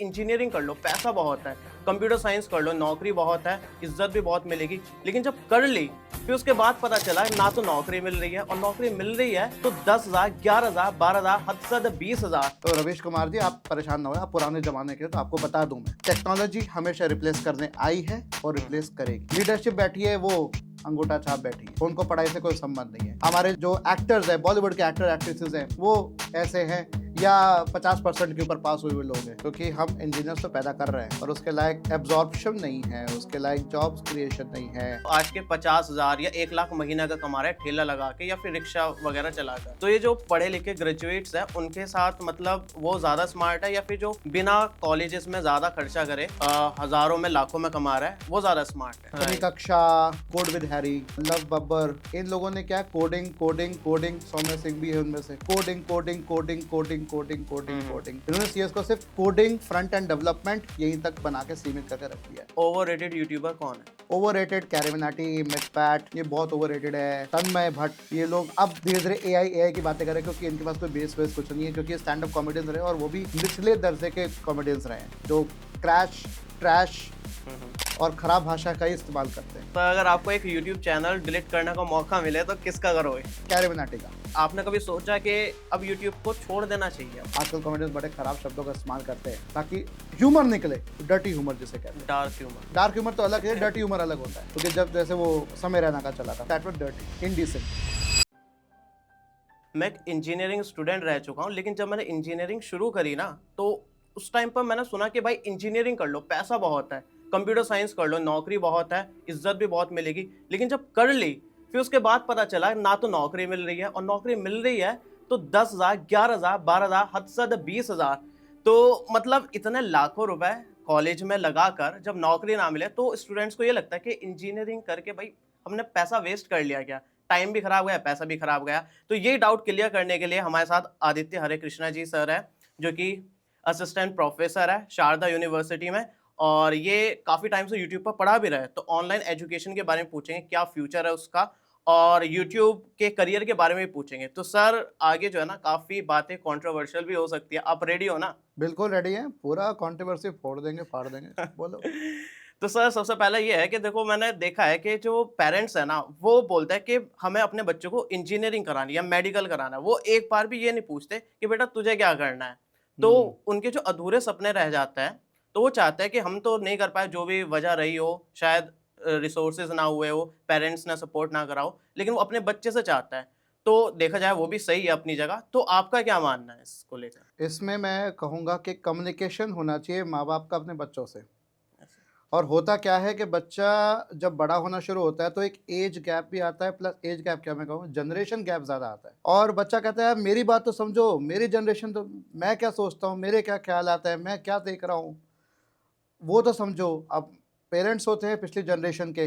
Engineering कर लो, पैसा बहुत है, कंप्यूटर साइंस कर लो, नौकरी बहुत है, इज्जत भी बहुत मिलेगी। लेकिन जब कर ली, फिर उसके बाद पता चला ना तो नौकरी मिल रही है, और नौकरी मिल रही है तो 10,000, 11,000, 12,000, हद से ज्यादा 20,000। तो रवीश कुमार जी, आप परेशान ना हो, आप पुराने जमाने के हो, तो आपको बता दूं मैं, टेक्नोलॉजी हमेशा रिप्लेस करने आई है और रिप्लेस करेगी। लीडरशिप बैठी है, वो अंगूठा छाप बैठी है, उनको पढ़ाई से कोई संबंध नहीं है। हमारे जो एक्टर्स हैं, बॉलीवुड के एक्टर एक्ट्रेसेस हैं, वो ऐसे हैं या 50% के ऊपर पास हुए लोग हैं, क्योंकि हम इंजीनियर्स तो पैदा कर रहे हैं और उसके लायक एब्जॉर्प्शन नहीं है, उसके लायक जॉब्स क्रिएशन नहीं है। आज के 50,000 या 1 लाख महीना का कमा रहे हैं ठेला लगा के या फिर रिक्शा वगैरह चलाकर। तो ये जो पढ़े लिखे ग्रेजुएट्स हैं, उनके साथ मतलब वो ज्यादा स्मार्ट है, या फिर जो बिना कॉलेजेस में ज्यादा खर्चा करे हजारों में लाखों में कमा रहा है, वो ज्यादा स्मार्ट है। सनी कक्षा, code with Harry, Love Babbar, इन लोगों ने क्या coding coding coding, Saumya Singh भी है उनमें से, coding coding coding coding coding coding coding, इन्होंने सीएस को सिर्फ कोडिंग, फ्रंट एंड डेवलपमेंट यहीं तक बना के सीमित करके रख दिया है। ओवररेटेड यूट्यूबर कौन है? ओवररेटेड कैरिमिनाटी, मिथपैट, ये बहुत ओवररेटेड है। तन्मय भट्ट, ये लोग अब धीरे धीरे एआई की बातें करें, क्योंकि इनके पास कोई बेस वेस कुछ नहीं है, क्योंकि स्टैंड अप कॉमेडियंस रहे और वो भी निचले दर्जे के कॉमेडियंस रहे हैं, जो क्रैश, ट्रैश और खराब भाषा का ही इस्तेमाल करते हैं। तो अगर आपको एक YouTube चैनल डिलीट करने का मौका मिले तो किसका करोगे? कैरिमिनाटी का। आपने कभी सोचा कि अब YouTube को छोड़ देना चाहिए? आजकल कॉमेडियंस बड़े खराब शब्दों का इस्तेमाल करते हैं ताकि ह्यूमर निकले, डर्टी ह्यूमर जिसे कहते हैं। Dark humour. डार्क ह्यूमर तो अलग है, डर्टी ह्यूमर अलग होता है, क्योंकि जब जैसे वो समय रैना का चला था, दैट वाज डर्टी, इंडिसेंट। मैं एक इंजीनियरिंग स्टूडेंट रह चुका हूँ, लेकिन जब मैंने इंजीनियरिंग शुरू करी ना, तो उस टाइम पर मैंने सुना कि भाई इंजीनियरिंग कर लो, पैसा बहुत है, कंप्यूटर साइंस कर लो, नौकरी बहुत है, इज्जत भी बहुत मिलेगी। लेकिन जब कर ली, फिर उसके बाद पता चला ना तो नौकरी मिल रही है, और नौकरी मिल रही है तो 10,000, 11,000, 12,000, हद से ज्यादा 20,000। तो मतलब इतने लाखों रुपए कॉलेज में लगाकर जब नौकरी ना मिले, तो स्टूडेंट्स को ये लगता है कि इंजीनियरिंग करके भाई हमने पैसा वेस्ट कर लिया क्या, टाइम भी खराब गया, पैसा भी खराब गया। तो ये डाउट क्लियर करने के लिए हमारे साथ आदित्य हरे कृष्णा जी सर है, जो कि असिस्टेंट प्रोफेसर है शारदा यूनिवर्सिटी में, और ये काफ़ी टाइम से यूट्यूब पर पढ़ा भी रहे। तो ऑनलाइन एजुकेशन के बारे में पूछेंगे, क्या फ्यूचर है उसका, और यूट्यूब के करियर के बारे में भी पूछेंगे। तो सर आगे जो है ना, काफ़ी बातें कंट्रोवर्शियल भी हो सकती है, आप रेडी हो ना? बिल्कुल रेडी है, पूरा कंट्रोवर्सी फोड़ देंगे, फाड़ देंगे, बोलो। तो सर सबसे पहले ये है कि देखो, मैंने देखा है कि जो पेरेंट्स है ना, वो बोलते हैं कि हमें अपने बच्चों को इंजीनियरिंग करानी है या मेडिकल कराना है। वो एक बार भी ये नहीं पूछते कि बेटा तुझे क्या करना है। तो उनके जो अधूरे सपने रह जाते हैं, तो वो चाहते हैं कि हम तो नहीं कर पाए, जो भी वजह रही हो, शायद रिसोर्सेज ना हुए हो, पेरेंट्स ने सपोर्ट ना करा हो, लेकिन वो अपने बच्चे से चाहता है। तो देखा जाए वो भी सही है अपनी जगह। तो आपका क्या मानना है इसको लेकर? इसमें मैं कहूँगा कि कम्युनिकेशन होना चाहिए माँ बाप का अपने बच्चों से। और होता क्या है कि बच्चा जब बड़ा होना शुरू होता है तो एक एज गैप भी आता है, प्लस एज गैप क्या मैं कहूँ, जनरेशन गैप ज़्यादा आता है। और बच्चा कहता है मेरी बात तो समझो, मेरी जनरेशन, तो मैं क्या सोचता हूँ, मेरे क्या ख्याल आता है, मैं क्या देख रहा हूँ, वो तो समझो। अब पेरेंट्स होते हैं पिछली जनरेशन के,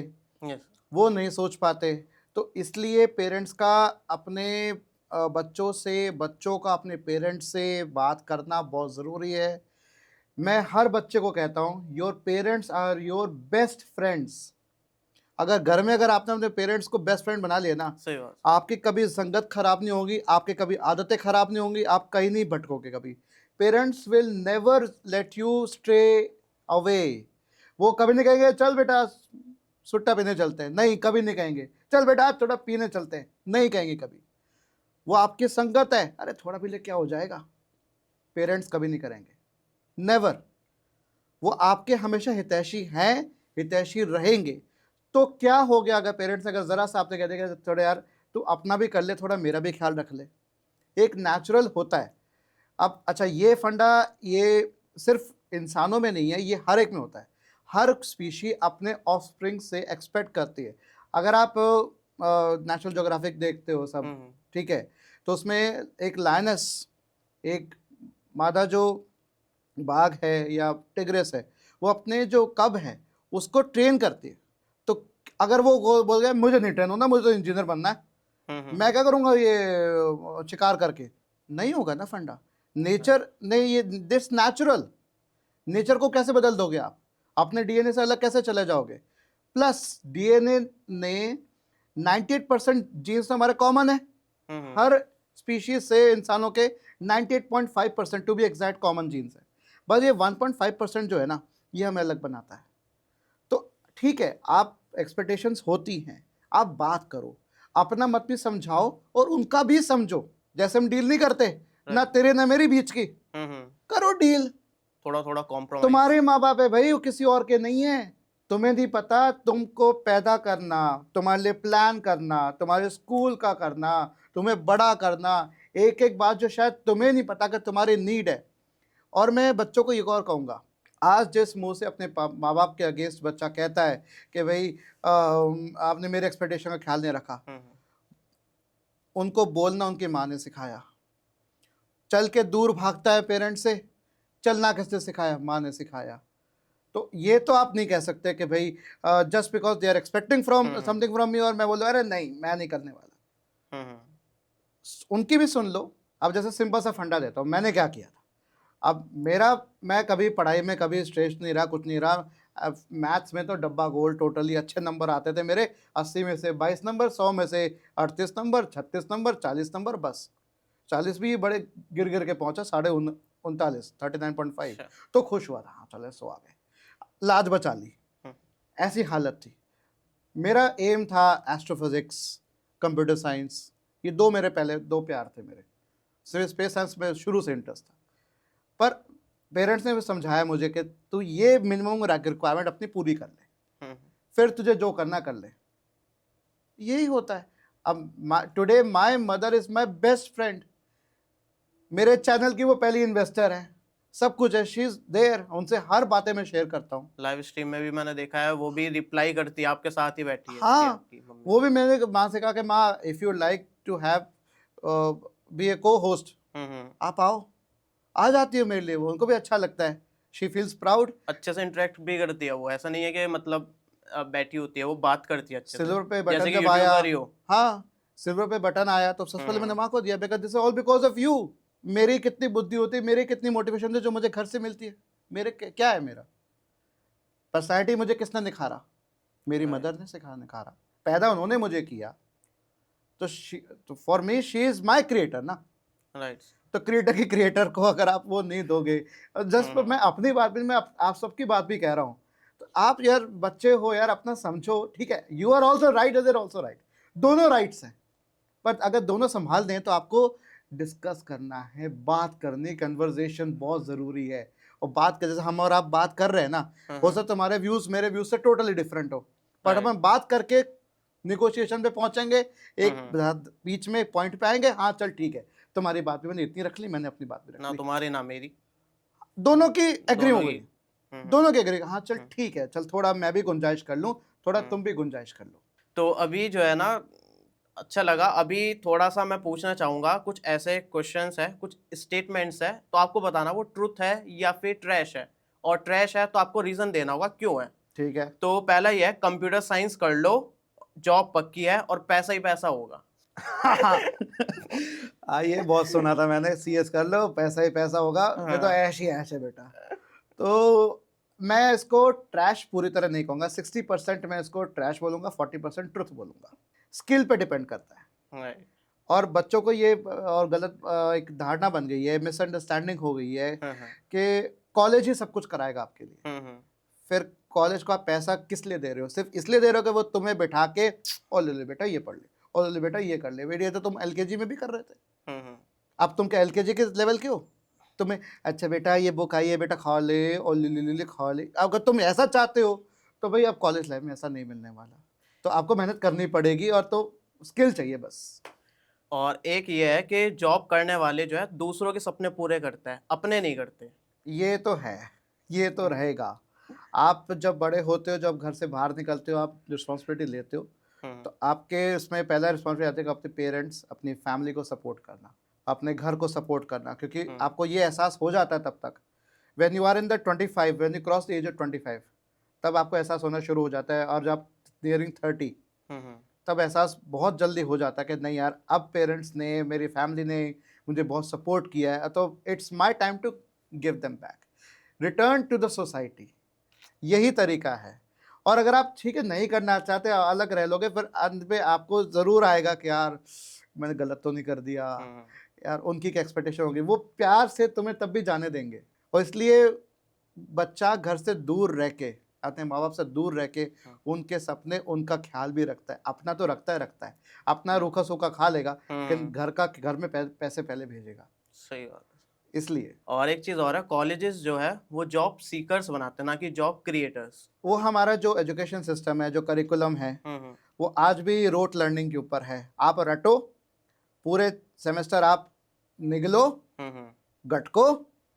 वो नहीं सोच पाते। तो इसलिए पेरेंट्स का अपने बच्चों से, बच्चों का अपने पेरेंट्स से बात करना बहुत ज़रूरी है। मैं हर बच्चे को कहता हूँ, your parents are your best friends. अगर घर में अगर आपने अपने पेरेंट्स को बेस्ट फ्रेंड बना लिया ना, सही बात। आपकी कभी संगत खराब नहीं होगी, आपके कभी आदतें खराब नहीं होंगी, आप कहीं नहीं भटकोगे कभी। Parents will never let you stray away. वो कभी नहीं कहेंगे चल बेटा सुट्टा पीने चलते हैं, नहीं, कभी नहीं कहेंगे चल बेटा आज थोड़ा पीने चलते हैं, नहीं कहेंगे कभी। वो आपकी संगत है, अरे थोड़ा पी ले क्या हो जाएगा, पेरेंट्स कभी नहीं करेंगे, नेवर। वो आपके हमेशा हितैषी हैं, हितैषी रहेंगे। तो क्या हो गया अगर पेरेंट्स अगर ज़रा सा आपसे कह देगा थोड़ा यार तू अपना भी कर ले, थोड़ा मेरा भी ख्याल रख ले, एक नेचुरल होता है। अब अच्छा, ये फंडा ये सिर्फ इंसानों में नहीं है, ये हर एक में होता है। हर स्पीशी अपने ऑफस्प्रिंग से एक्सपेक्ट करती है। अगर आप नेशनल ज्योग्राफिक देखते हो सब, ठीक है, तो उसमें एक लायनस, एक मादा जो बाघ है या टिग्रेस है, वो अपने जो कब है उसको ट्रेन करती है। तो अगर वो बोल गया मुझे नहीं ट्रेन होना, मुझे तो इंजीनियर बनना है, मैं क्या करूँगा ये शिकार करके, नहीं होगा ना फंडा। नेचर ने ये दिस नेचुरल, नेचर को कैसे बदल दोगे आप, अपने डीएनए से अलग कैसे चले जाओगे। प्लस डीएनए ने 98% जीन्स हमारे कॉमन है, हर स्पीशीज से इंसानों के 98.5% to be exact common genes है। बस ये 1.5% जो है ना, ये हमें अलग बनाता है। तो ठीक है, आप एक्सपेक्टेशंस होती हैं, आप बात करो, अपना मत भी समझाओ और उनका भी समझो। जैसे हम डील नहीं करते, ना तेरे ना मेरी बीच की, करो डील। थोड़ा थोड़ा कॉम्प्रोमाइज। तुम्हारे माँ बाप है भाई, वो किसी और के नहीं है। तुम्हें नहीं पता, तुमको पैदा करना, तुम्हारे लिए प्लान करना, तुम्हारे स्कूल का करना, तुम्हें बड़ा करना, एक एक बात जो शायद तुम्हें नहीं पता कि तुम्हारी नीड है। और मैं बच्चों को एक और कहूँगा, आज जिस मुंह से अपने माँ बाप के अगेंस्ट बच्चा कहता है कि भाई आपने मेरे एक्सपेक्टेशन का ख्याल नहीं रखा, उनको बोलना उनकी माँ ने सिखाया। चल के दूर भागता है पेरेंट्स से, चलना किसने सिखाया? माँ ने सिखाया। तो ये तो आप नहीं कह सकते कि भाई just because they are expecting from something from me और मैं बोलूँ अरे नहीं मैं नहीं करने वाला। उनकी भी सुन लो। अब जैसे सिंपल सा फंडा देता हूँ, मैंने क्या किया था। अब मैं कभी पढ़ाई में कभी स्ट्रेस नहीं रहा, कुछ नहीं रहा। अब मैथ्स में तो डब्बा गोल, टोटली अच्छे नंबर आते थे मेरे। 80 में से 22 नंबर, 100 में से 38 नंबर, 36 नंबर, 40 नंबर, बस 40 भी बड़े गिर गिर के पहुंचा, 39.5, 39.5। तो खुश हुआ था, हाँ चलो 100 आ गए, लाज बचा ली। ऐसी हालत थी। मेरा एम था एस्ट्रोफिजिक्स, कंप्यूटर साइंस, ये दो मेरे पहले दो प्यार थे मेरे। सिर्फ स्पेस साइंस में शुरू से इंटरेस्ट था। पर पेरेंट्स ने भी समझाया मुझे कि तू ये मिनिमम रिक्वायरमेंट अपनी पूरी कर ले, फिर तुझे जो करना कर ले। यही होता है। अब today my mother is my best friend. मेरे चैनल की वो पहली इन्वेस्टर है, सब कुछ है, शी इज देयर। उनसे हर बातें मैं शेयर करता हूँ। लाइव स्ट्रीम में भी मैंने देखा है, वो भी रिप्लाई करती है, आपके साथ ही बैठी है। हाँ, आपकी मम्मी। वो भी मैंने माँ से कहा कि माँ if you like to have be a co host, आप आओ। आ जाती है मेरे लिए, वो उनको भी अच्छा लगता है। She feels proud. अच्छे से इंटरेक्ट भी करती है वो, ऐसा नहीं है कि मतलब बैठी होती है, वो बात करती है अच्छे से। सिल्वर पे बटन जैसे कि जब आया, यूट्यूबर ही हो। हाँ सिल्वर पे बटन आया तो सबसे पहले मैंने माँ को दिया, because this all because of you. मेरी कितनी बुद्धि होती है, मेरी कितनी मोटिवेशन थी जो मुझे घर से मिलती है। मेरे क्या है, मेरा पर्सनैलिटी मुझे किसने निखारा? मेरी मदर ने निखारा। पैदा उन्होंने मुझे किया, तो for me she is my creator ना। राइट। तो क्रिएटर की क्रिएटर को अगर आप वो नहीं दोगे, जस्ट मैं अपनी बात भी, मैं आप सबकी बात भी कह रहा हूँ। तो आप यार बच्चे हो यार, अपना समझो, ठीक है। You are also right, other also right, दोनों राइट्स हैं। बट अगर दोनों संभाल दें तो आपको डिस्कस करना है, बात करनी, कन्वर्जेशन बहुत ज़रूरी है। और बात कर, जैसे हम और आप बात कर रहे हैं ना, हो सकता है तुम्हारे व्यूज़ मेरे व्यूज़ से टोटली डिफरेंट हो, बट हम बात करके निगोशिएशन पे पहुंचेंगे, एक बीच में एक पॉइंट पे आएंगे। हाँ चल ठीक है, तुम्हारी बात भी मैंने इतनी रख ली, मैंने अपनी बात भी रख ना ली, तुम्हारी ना मेरी, दोनों की एग्री हो दोनों गई, की। दोनों की एग्री। हाँ चल ठीक है, चल थोड़ा मैं भी गुंजाइश कर लूँ, थोड़ा तुम भी गुंजाइश कर लो। तो अभी जो है ना, अच्छा लगा। अभी थोड़ा सा मैं पूछना चाहूंगा, कुछ ऐसे क्वेश्चंस है, कुछ स्टेटमेंट्स है, तो आपको बताना वो ट्रुथ है या फिर ट्रैश है। और ट्रैश है तो आपको रीजन देना होगा क्यों है। ठीक है। तो पहला ये है, कंप्यूटर साइंस कर लो, जॉब पक्की है और पैसा ही पैसा होगा। ये बहुत सुना था मैंने, सीएस कर लो पैसा ही पैसा होगा, ये तो ऐश ही ऐश है बेटा। तो मैं इसको ट्रैश पूरी तरह नहीं कहूँगा, 60% मैं इसको ट्रैश बोलूँगा, 40% ट्रुथ बोलूँगा। स्किल पे डिपेंड करता है। और बच्चों को ये और गलत एक धारणा बन गई है, मिसअंडरस्टैंडिंग हो गई है कि कॉलेज ही सब कुछ कराएगा आपके लिए। फिर कॉलेज को आप पैसा किस लिए दे रहे हो? सिर्फ इसलिए दे रहे हो कि वो तुम्हें बैठा के और ले बेटा ये पढ़ ले, और ले बेटा ये कर ले। बेटा ये तो तुम एलकेजी में भी कर रहे थे, अब तुम क्या एलकेजी के लेवल के हो? तुम्हें अच्छा बेटा ये बुक आई है, बेटा खा ले, और ले खा ले। अगर तुम ऐसा चाहते हो तो भाई अब कॉलेज लाइफ में ऐसा नहीं मिलने वाला, तो आपको मेहनत करनी पड़ेगी, और तो स्किल चाहिए बस। और एक ये है कि जॉब करने वाले जो है दूसरों के सपने पूरे करते हैं, अपने नहीं करते। ये तो है, ये तो रहेगा। आप जब बड़े होते हो, जब घर से बाहर निकलते हो, आप रिस्पॉन्सिबिलिटी लेते हो, तो आपके इसमें पहला रिस्पॉन्सिबिलिटी आती है कि अपने पेरेंट्स, अपनी फैमिली को सपोर्ट करना, अपने घर को सपोर्ट करना। क्योंकि आपको ये एहसास हो जाता है तब तक, when you are in the 25, when you cross the age of 25, तब आपको एहसास होना शुरू हो जाता है। और जब नियरिंग 30, तब एहसास बहुत जल्दी हो जाता है कि नहीं यार, अब पेरेंट्स ने, मेरी फैमिली ने मुझे बहुत सपोर्ट किया है, तो it's my time to give them back, return to the society. यही तरीका है। और अगर आप ठीक है नहीं करना चाहते, अलग रह लोगे, फिर अंत में आपको ज़रूर आएगा कि यार मैंने गलत तो नहीं कर दिया, यार उनकी क्या एक्सपेक्टेशन होगी। वो प्यार से तुम्हें तब भी जाने देंगे, और इसलिए बच्चा घर से दूर रह के, अपने माँ बाप से दूर रह के उनके सपने, उनका ख्याल भी रखता है। अपना तो रखता है, अपना रूखा सूखा खा लेगा, लेकिन घर में पैसे पहले भेजेगा। सही बात है। इसलिए और एक चीज और है, कॉलेजेस जो है वो जॉब सीकर्स बनाते हैं, ना कि जॉब क्रिएटर्स। वो हमारा जो एजुकेशन सिस्टम है, जो करिकुलम है, वो आज भी रोट लर्निंग के ऊपर है। आप रटो, पूरे सेमेस्टर आप निगलो, गटको,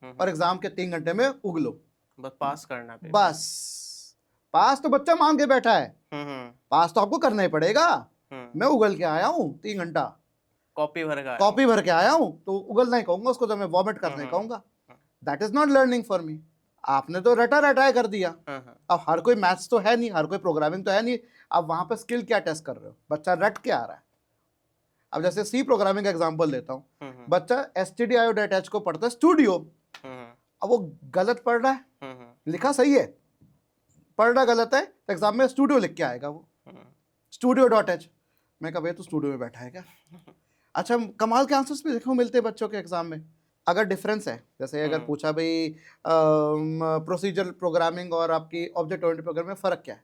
और एग्जाम के 3 घंटे में उगलो, बस पास करना पे। बस पास तो बच्चा मांग के बैठा है, पास तो आपको करना ही पड़ेगा। मैं उगल के आया हूँ 3 घंटा, कॉपी भर के आया हूँ, तो उगलना ही कहूंगा उसको, तो मैं वॉमिट करने कहूंगा। That is not learning for me. आपने तो रटाया कर दिया। अब हर कोई मैथ्स तो है नहीं, हर कोई प्रोग्रामिंग तो है नहीं। अब वहां पर स्किल क्या टेस्ट कर रहे हो? बच्चा रट के आ रहा है। अब जैसे सी प्रोग्रामिंग का एग्जांपल लेता हूँ, बच्चा stdio.h को पढ़ता है स्टूडियो, अब वो गलत पढ़ रहा है, लिखा सही है, पढ़ रहा गलत है, तो एग्जाम में स्टूडियो लिख के आएगा वो, studio.h। मैं कहा भाई तू स्टूडियो में बैठा है क्या? अच्छा, कमाल के आंसर्स भी देखो मिलते हैं बच्चों के एग्जाम में। अगर डिफरेंस है, जैसे अगर पूछा भाई प्रोसीजर प्रोग्रामिंग और आपकी ऑब्जेक्ट ओरिएंटेड प्रोग्रामिंग में फर्क क्या है,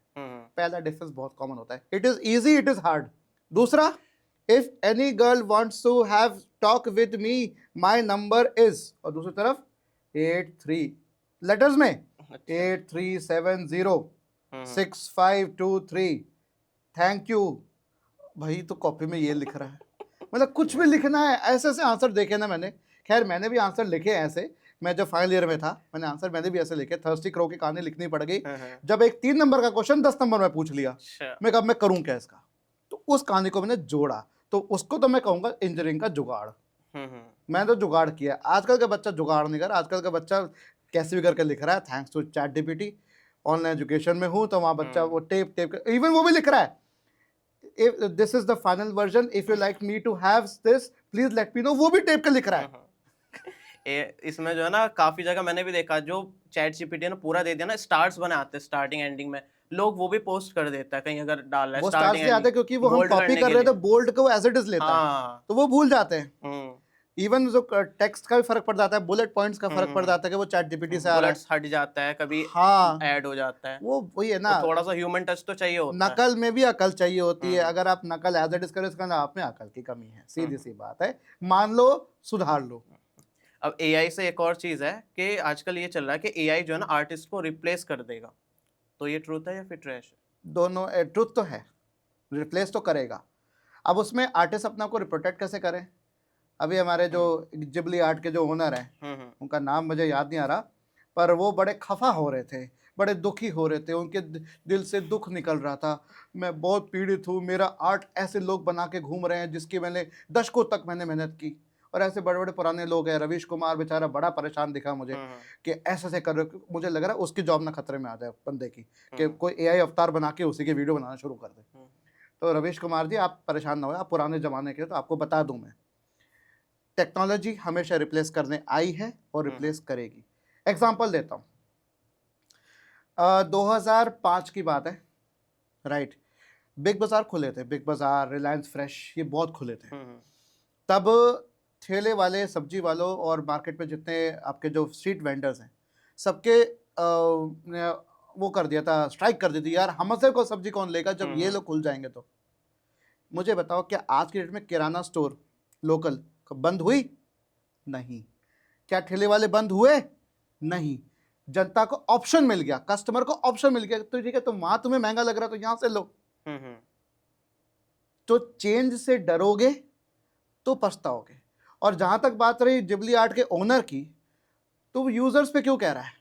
पहला डिफरेंस बहुत कॉमन होता है, it is easy, it is hard. दूसरा, if any girl wants to have talk with me, my number is, और दूसरी तरफ 83 लेटर्स में 83706523, थैंक यू। भाई तो कॉपी में ये लिख रहा है, मतलब कुछ भी लिखना है। ऐसे ऐसे आंसर देखे ना मैंने, खैर मैंने भी आंसर लिखे ऐसे, मैं जब फाइनल ईयर में था मैंने आंसर मैंने भी ऐसे लिखे, थर्स्टी क्रो की कहानी लिखनी पड़ गई। जब एक 3 नंबर का क्वेश्चन 10 नंबर में पूछ लिया, मैं कब मैं करूं क्या इसका, तो उस कहानी को मैंने जोड़ा, तो उसको तो मैं कहूंगा इंजीनियरिंग का जुगाड़। मैंने तो जुगाड़ किया। आजकल का बच्चा जुगाड़ नहीं कर रहा, आजकल का बच्चा कैसे भी करके लिख रहा है, thanks to Chat GPT. Online education में हूँ तो वहाँ बच्चा वो टेप इवन वो भी लिख रहा है, if this is the final version, if you like me to have this please let me know, वो भी टेप का लिख रहा है। इसमें जो है ना काफी जगह मैंने भी देखा, जो चैट जीपीटी ने पूरा दे दिया ना, स्टार्स बनाते हैं स्टार्टिंग एंडिंग में, लोग वो भी पोस्ट कर देता है कहीं अगर डाल रहा है वो स्टार्स ले आते हैं क्योंकि वो हम कॉपी कर रहे थे, बोल्ड को एज इट इज लेता है, तो वो भूल जाते हैं। इवन जो टेक्स्ट का भी फर्क पड़ जाता है, बुलेट पॉइंट्स का फर्क पड़ जाता है कि वो चैट जीपीटी से आ रहा है, हट जाता है कभी, ऐड हो जाता है, वो वही है ना, थोड़ा सा ह्यूमन टच तो चाहिए होता है। नकल में भी अकल चाहिए होती है। अगर आप नकल एज इट इज करें, इसका आप में अकल की कमी है, सीधी सी बात है, मान लो सुधार लो। अब एआई से एक और चीज है कि आजकल ये चल रहा है कि एआई जो है ना आर्टिस्ट को रिप्लेस कर देगा, तो ये ट्रूथ है या फिर ट्रैश है? दोनों ट्रुथ तो है, रिप्लेस तो करेगा। अब उसमें आर्टिस्ट अपना को प्रोटेक्ट कैसे करें? अभी हमारे जो जिबली आर्ट के जो ओनर हैं, उनका नाम मुझे याद नहीं आ रहा, पर वो बड़े खफा हो रहे थे, बड़े दुखी हो रहे थे, उनके दिल से दुख निकल रहा था। मैं बहुत पीड़ित हूँ, मेरा आर्ट ऐसे लोग बना के घूम रहे हैं जिसकी मैंने दशकों तक मैंने मेहनत की, और ऐसे बड़े बड़े पुराने लोग हैं। रवीश कुमार बेचारा बड़ा परेशान दिखा मुझे कि ऐसे ऐसे कर रहे, मुझे लग रहा है उसकी जॉब ना खतरे में आ जाए बंदे की, कि कोई एआई अवतार बना के उसी के वीडियो बनाना शुरू कर दे। तो रवीश कुमार जी आप परेशान ना हो, आप पुराने ज़माने के, तो आपको बता दूं मैं, टेक्नोलॉजी हमेशा रिप्लेस करने आई है और रिप्लेस करेगी। एग्जाम्पल देता हूँ, 2005 की बात है, राइट, बिग बाज़ार खुले थे, बिग बाज़ार, रिलायंस फ्रेश, ये बहुत खुले थे। तब ठेले वाले, सब्जी वालों और मार्केट में जितने आपके जो स्ट्रीट वेंडर्स हैं, सबके वो कर दिया था, स्ट्राइक कर दी थी, यार हमसे को सब्जी कौन लेगा जब ये लोग खुल जाएंगे। तो मुझे बताओ, क्या आज की डेट में किराना स्टोर लोकल बंद हुई? नहीं। क्या ठेले वाले बंद हुए? नहीं। जनता को ऑप्शन मिल गया, कस्टमर को ऑप्शन मिल गया, तो ठीक है, तो वहां तुम्हें महंगा लग रहा है तो यहां से लो। तो चेंज से डरोगे तो पछताओगे। और जहां तक बात रही जिबली आर्ट के ओनर की, तो वो यूजर्स पे क्यों कह रहा है?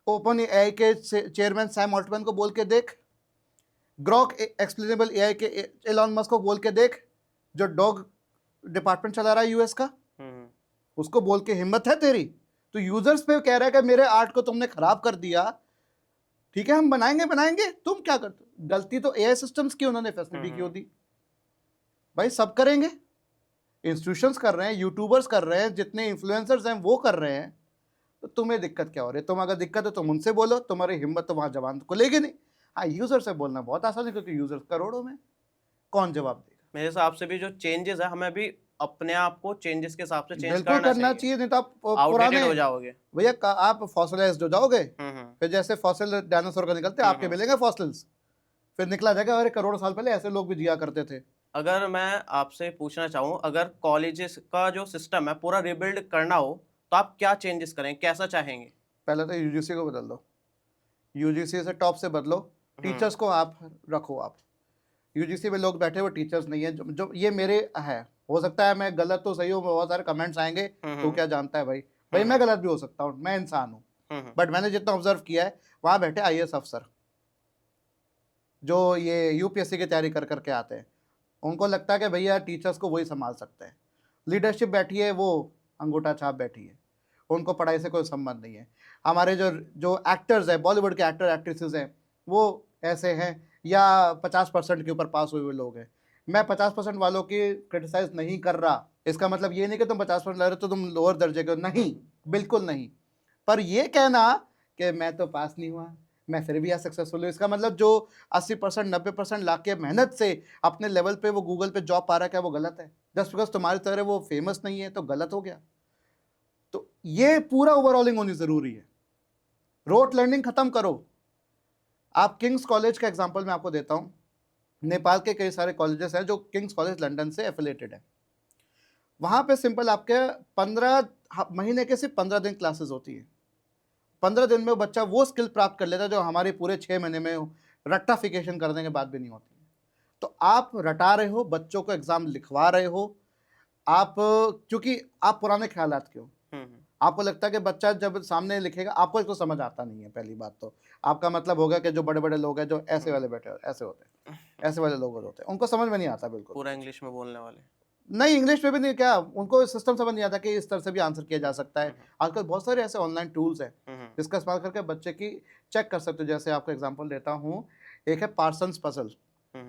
ओपन एआई के चेयरमैन सैम ऑल्टमैन को बोल के देख, ग्रॉक एक्सप्लेनेबल एआई के एलॉन मस्क को बोल के देख, जो डॉग डिपार्टमेंट चला रहा है यूएस का, उसको बोल के हिम्मत है तेरी? तो यूजर्स पे कह रहा है कि मेरे आर्ट को तुमने खराब कर दिया, ठीक है हम बनाएंगे, तुम क्या करते हो? गलती तो एआई सिस्टम्स की, उन्होंने फैसिलिटी क्यों दी? भाई सब करेंगे, इंस्टीट्यूशंस कर रहे हैं, यूट्यूबर्स कर रहे हैं, जितने इन्फ्लुएंसर्स हैं वो कर रहे हैं, तो तुम्हें दिक्कत क्या हो रही है? तुम अगर दिक्कत है तुम उनसे बोलो, तुम्हारी हिम्मत तो वहां जवान को लेगी नहीं। हाँ, यूजर से बोलना बहुत आसान है, क्योंकि यूजर करोड़ों में, कौन जवाब देगा? मेरे हिसाब से भी जो चेंजेस है हमें अभी अपने आप को चेंजेस के हिसाब से चेंज बिल्कुल करना करना चाहिए। चाहिए, नहीं तो आप आउटडेटेड पुराने हो जाओगे। भैया आप फॉसिलाइज्ड हो जाओगे। हम्म। फिर जैसे फॉसिल डायनासोर का निकलते हैं, आपके मिलेंगे फॉसिल्स, फिर निकला जाएगा अरे करोड़ साल पहले ऐसे लोग भी जिया करते थे। अगर मैं आपसे पूछना चाहूँ, अगर कॉलेजेस का जो सिस्टम है पूरा रिबिल्ड करना हो तो आप क्या चेंजेस करें, कैसा चाहेंगे? पहले तो यूजीसी को बदल दो, यूजीसी से टॉप से बदलो, टीचर्स को आप रखो। आप यूजीसी में लोग बैठे हुए टीचर्स नहीं है, जो ये मेरे है, हो सकता है मैं गलत तो सही हूँ, बहुत सारे कमेंट्स आएंगे, तो क्या जानता है भाई, भाई मैं गलत भी हो सकता हूँ, मैं इंसान हूँ। बट मैंने जितना ऑब्जर्व किया है, वहाँ बैठे आईएएस अफसर जो ये यूपीएससी की तैयारी कर करके आते हैं, उनको लगता है कि भैया टीचर्स को वही संभाल सकते हैं। लीडरशिप बैठी है वो अंगूठा छाप बैठी है, उनको पढ़ाई से कोई संबंध नहीं है। हमारे जो जो एक्टर्स हैं, बॉलीवुड के एक्टर एक्ट्रेसेस हैं, वो ऐसे हैं, या 50% के ऊपर पास हुए हुए लोग हैं। मैं 50% वालों की क्रिटिसाइज नहीं कर रहा, इसका मतलब ये नहीं कि तुम 50% ला रहे हो तो तुम लोअर दर्जे के हो, नहीं, बिल्कुल नहीं। पर ये कहना कि मैं तो पास नहीं हुआ, मैं फिर भी सक्सेसफुल हूँ, इसका मतलब जो 80% 90% ला के मेहनत से अपने लेवल पे वो गूगल पे जॉब पा रहा है, क्या वो गलत है? जस्ट बिकॉज तुम्हारी तरह वो फेमस नहीं है तो गलत हो गया? तो ये पूरा ओवरऑलिंग होनी जरूरी है। रोट लर्निंग खत्म करो। आप किंग्स कॉलेज का एग्जांपल मैं आपको देता हूं, नेपाल के कई सारे कॉलेजेस हैं जो किंग्स कॉलेज लंदन से एफिलेटेड है। वहां पे सिंपल आपके 15 महीने के सिर्फ 15 दिन क्लासेस होती है। 15 दिन में वो बच्चा वो स्किल प्राप्त कर लेता है जो हमारे पूरे 6 महीने में रट्टाफिकेशन करने के बाद भी नहीं होती। तो आप रटा रहे हो, बच्चों को एग्जाम लिखवा रहे हो, आप क्योंकि आप पुराने ख्यालात के हो, आपको लगता है कि बच्चा जब सामने लिखेगा आपको इसको समझ आता नहीं है। पहली बात तो आपका मतलब होगा कि जो बड़े बड़े लोग हैं, जो ऐसे वाले बैठे ऐसे होते हैं, ऐसे वाले लोग होते हैं, उनको समझ में नहीं आता बिल्कुल। पूरा इंग्लिश में बोलने वाले। नहीं, इंग्लिश में भी नहीं, क्या उनको सिस्टम समझ नहीं आता कि इस तरह से भी आंसर किया जा सकता है। आजकल बहुत सारे ऐसे ऑनलाइन टूल्स हैं जिसका इस्तेमाल करके बच्चे की चेक कर सकते हो। जैसे आपको एग्जांपल देता हूँ, एक है पार्सन्स पजल,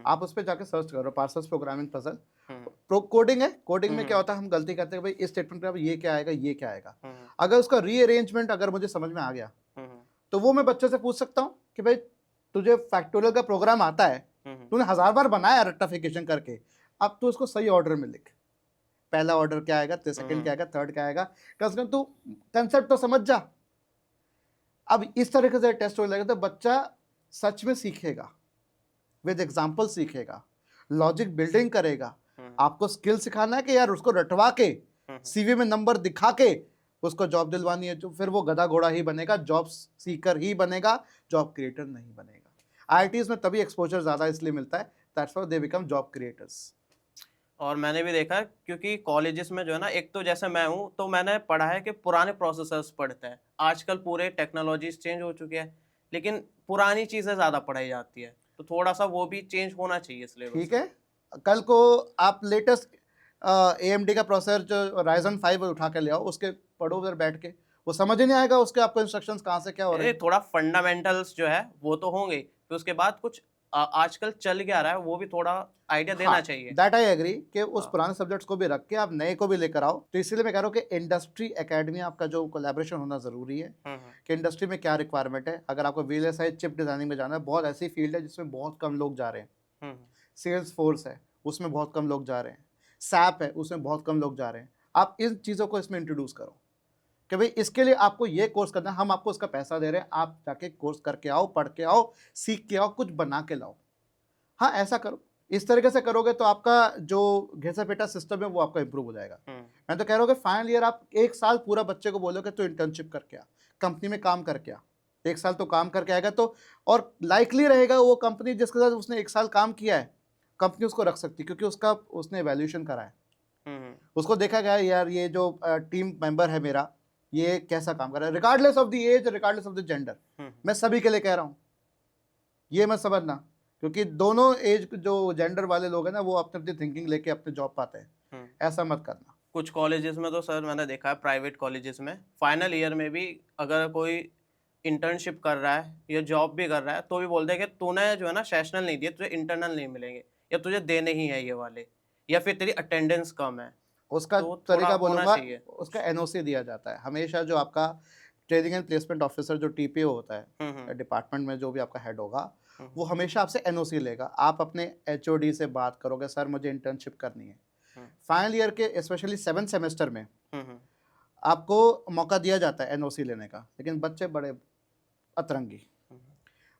आप उस पर जाके सर्च करो, पार्सन्स प्रोग्रामिंग पजल। कोडिंग है, कोडिंग में क्या होता है, हम गलती करते हैं भाई इस स्टेटमेंट पे ये क्या आएगा, ये क्या आएगा। अगर उसका रीअरेंजमेंट अगर मुझे समझ में आ गया तो वो मैं बच्चे से पूछ सकता हूँ कि भाई तुझे फैक्टोरियल का प्रोग्राम आता है, तूने 1000 बार बनाया रेक्टिफिकेशन करके, अब तू उसको सही ऑर्डर में लिख, पहला ऑर्डर क्या आएगा, सेकंड क्या आएगा, थर्ड क्या आएगा, कम से कम तू कंसेप्ट तो समझ जा। अब इस तरीके से टेस्ट होने लगेगा तो बच्चा सच में सीखेगा, विद एग्जाम्पल सीखेगा, लॉजिक बिल्डिंग करेगा। आपको स्किल सिखाना है कि यार उसको रटवा के सीवी में नंबर दिखा के उसको जॉब दिलवानी है, तो फिर वो गधा घोड़ा ही बनेगा, जॉब सीकर ही बनेगा, जॉब क्रिएटर नहीं बनेगा। आईआईटीज में तभी एक्सपोजर ज्यादा इसलिए मिलता है, that's why they become job creators. और मैंने भी देखा है, क्योंकि कॉलेजेस में जो है ना, एक तो जैसे मैं हूँ तो मैंने पढ़ा है कि पुराने प्रोसेसर्स पढ़ते हैं। आजकल पूरे टेक्नोलॉजीज चेंज हो चुके हैं, लेकिन पुरानी चीज़ें ज़्यादा पढ़ाई जाती है, तो थोड़ा सा वो भी चेंज होना चाहिए सिलेबस। ठीक है, कल को आप लेटेस्ट AMD का प्रोसेसर जो Ryzen 5 उठा के ले आओ, उसके पढ़ो उधर बैठ के, वो समझ ही नहीं आएगा उसके आपको इंस्ट्रक्शंस कहाँ से क्या हो रहे हैं। थोड़ा फंडामेंटल्स जो है वो तो होंगे, फिर उसके बाद कुछ आजकल चल क्या रहा है वो भी थोड़ा आइडिया देना चाहिए। दैट आई एग्री कि उस पुराने सब्जेक्ट्स को भी रख के आप नए को भी लेकर आओ। तो इसीलिए मैं कह रहा हूँ कि इंडस्ट्री एकेडमी आपका जो कोलैबोरेशन होना जरूरी है कि इंडस्ट्री में क्या रिक्वायरमेंट है। अगर आपको VLSI चिप डिजाइनिंग में जाना है, बहुत ऐसी फील्ड है जिसमें बहुत कम लोग जा रहे हैं। सेल्स फोर्स है, उसमें बहुत कम लोग जा रहे हैं। सैप है, उसमें बहुत कम लोग जा रहे हैं। आप इन चीज़ों को इसमें इंट्रोड्यूस करो कि भाई इसके लिए आपको ये कोर्स करना है, हम आपको उसका पैसा दे रहे हैं, आप जाके कोर्स करके आओ, पढ़ के आओ, सीख के आओ, कुछ बना के लाओ। हाँ, ऐसा करो। इस तरीके से करोगे तो आपका जो घिसा पेटा सिस्टम है वो आपका इंप्रूव हो जाएगा। मैं तो कह रहा हूँ कि फाइनल ईयर आप 1 साल पूरा बच्चे को बोलोगे तो इंटर्नशिप करके आ, कंपनी में काम करके आ। 1 साल तो काम करके आएगा तो, और लाइकली रहेगा वो कंपनी जिसके साथ उसने 1 साल काम किया है, कंपनी उसको रख सकती है क्योंकि उसका उसने एवेल्यूशन करा है। उसको देखा गया यार ये जो टीम मेंबर है मेरा, ये कैसा काम कर रहा है, regardless of the age, regardless of the gender. मैं सभी के लिए कह रहा हूँ, ये मत समझना, क्योंकि दोनों एज जो जेंडर वाले लोग हैं ना, वो अपनी अपनी थिंकिंग लेके अपने जॉब पाते हैं। ऐसा मत करना। कुछ कॉलेजेस में तो सर मैंने देखा है, प्राइवेट कॉलेजेस में फाइनल ईयर में भी अगर कोई इंटर्नशिप कर रहा है या जॉब भी कर रहा है तो भी बोलते हैं कि तूने जो है ना सेशनल नहीं दिए, तुझे इंटरनल नहीं मिलेंगे, या तुझे देने ही है ये वाले, या फिर तेरी अटेंडेंस कम है। उसका तो तरीका होना बोलूंगा, चाहिए। उसका NOC दिया जाता है हमेशा। जो आपका ट्रेनिंग एंड प्लेसमेंट ऑफिसर जो TPO होता है डिपार्टमेंट में, जो भी आपका हेड होगा, वो हमेशा आपसे NOC लेगा। आप अपने HOD से बात करोगे, सर मुझे इंटर्नशिप करनी है, फाइनल ईयर के स्पेशली 7th सेमेस्टर में हम्म, आपको मौका दिया जाता है एनओसी लेने का, लेकिन बच्चे बड़े अतरंगी,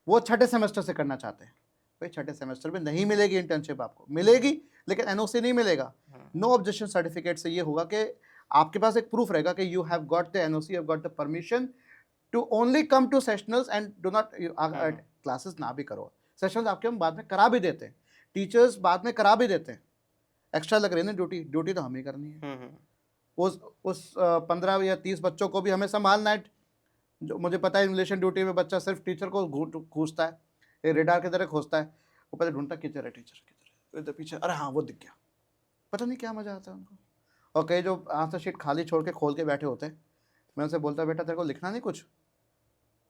वो छठे सेमेस्टर से करना चाहते हैं। भाई छठे सेमेस्टर में नहीं मिलेगी इंटर्नशिप, आपको मिलेगी लेकिन एनओसी नहीं मिलेगा। नो ऑब्जेक्शन सर्टिफिकेट से ये होगा कि आपके पास एक प्रूफ रहेगा कि you have got the NOC, you have got the permission to only come to sessionals and do not classes ना भी करो। सेशनल्स आपके हम बाद में करा भी देते हैं, टीचर्स बाद में करा भी देते हैं, एक्स्ट्रा लग रही है ना ड्यूटी, ड्यूटी तो हम ही करनी है। उस 15 या 30 बच्चों को भी हमें संभालना है। जो मुझे पता है इन्वलेशन ड्यूटी में बच्चा सिर्फ टीचर को खोजता है, ये रेडार की तरह खोजता है, वो पहले ढूंढता किधर है टीचर, किधर है, इधर पीछे, अरे हाँ वो दिख गया। पता नहीं क्या मजा आता है उनको। और कई जो आंसर शीट खाली छोड़ के खोल के बैठे होते हैं, मैं उनसे बोलता बेटा तेरे को लिखना नहीं कुछ,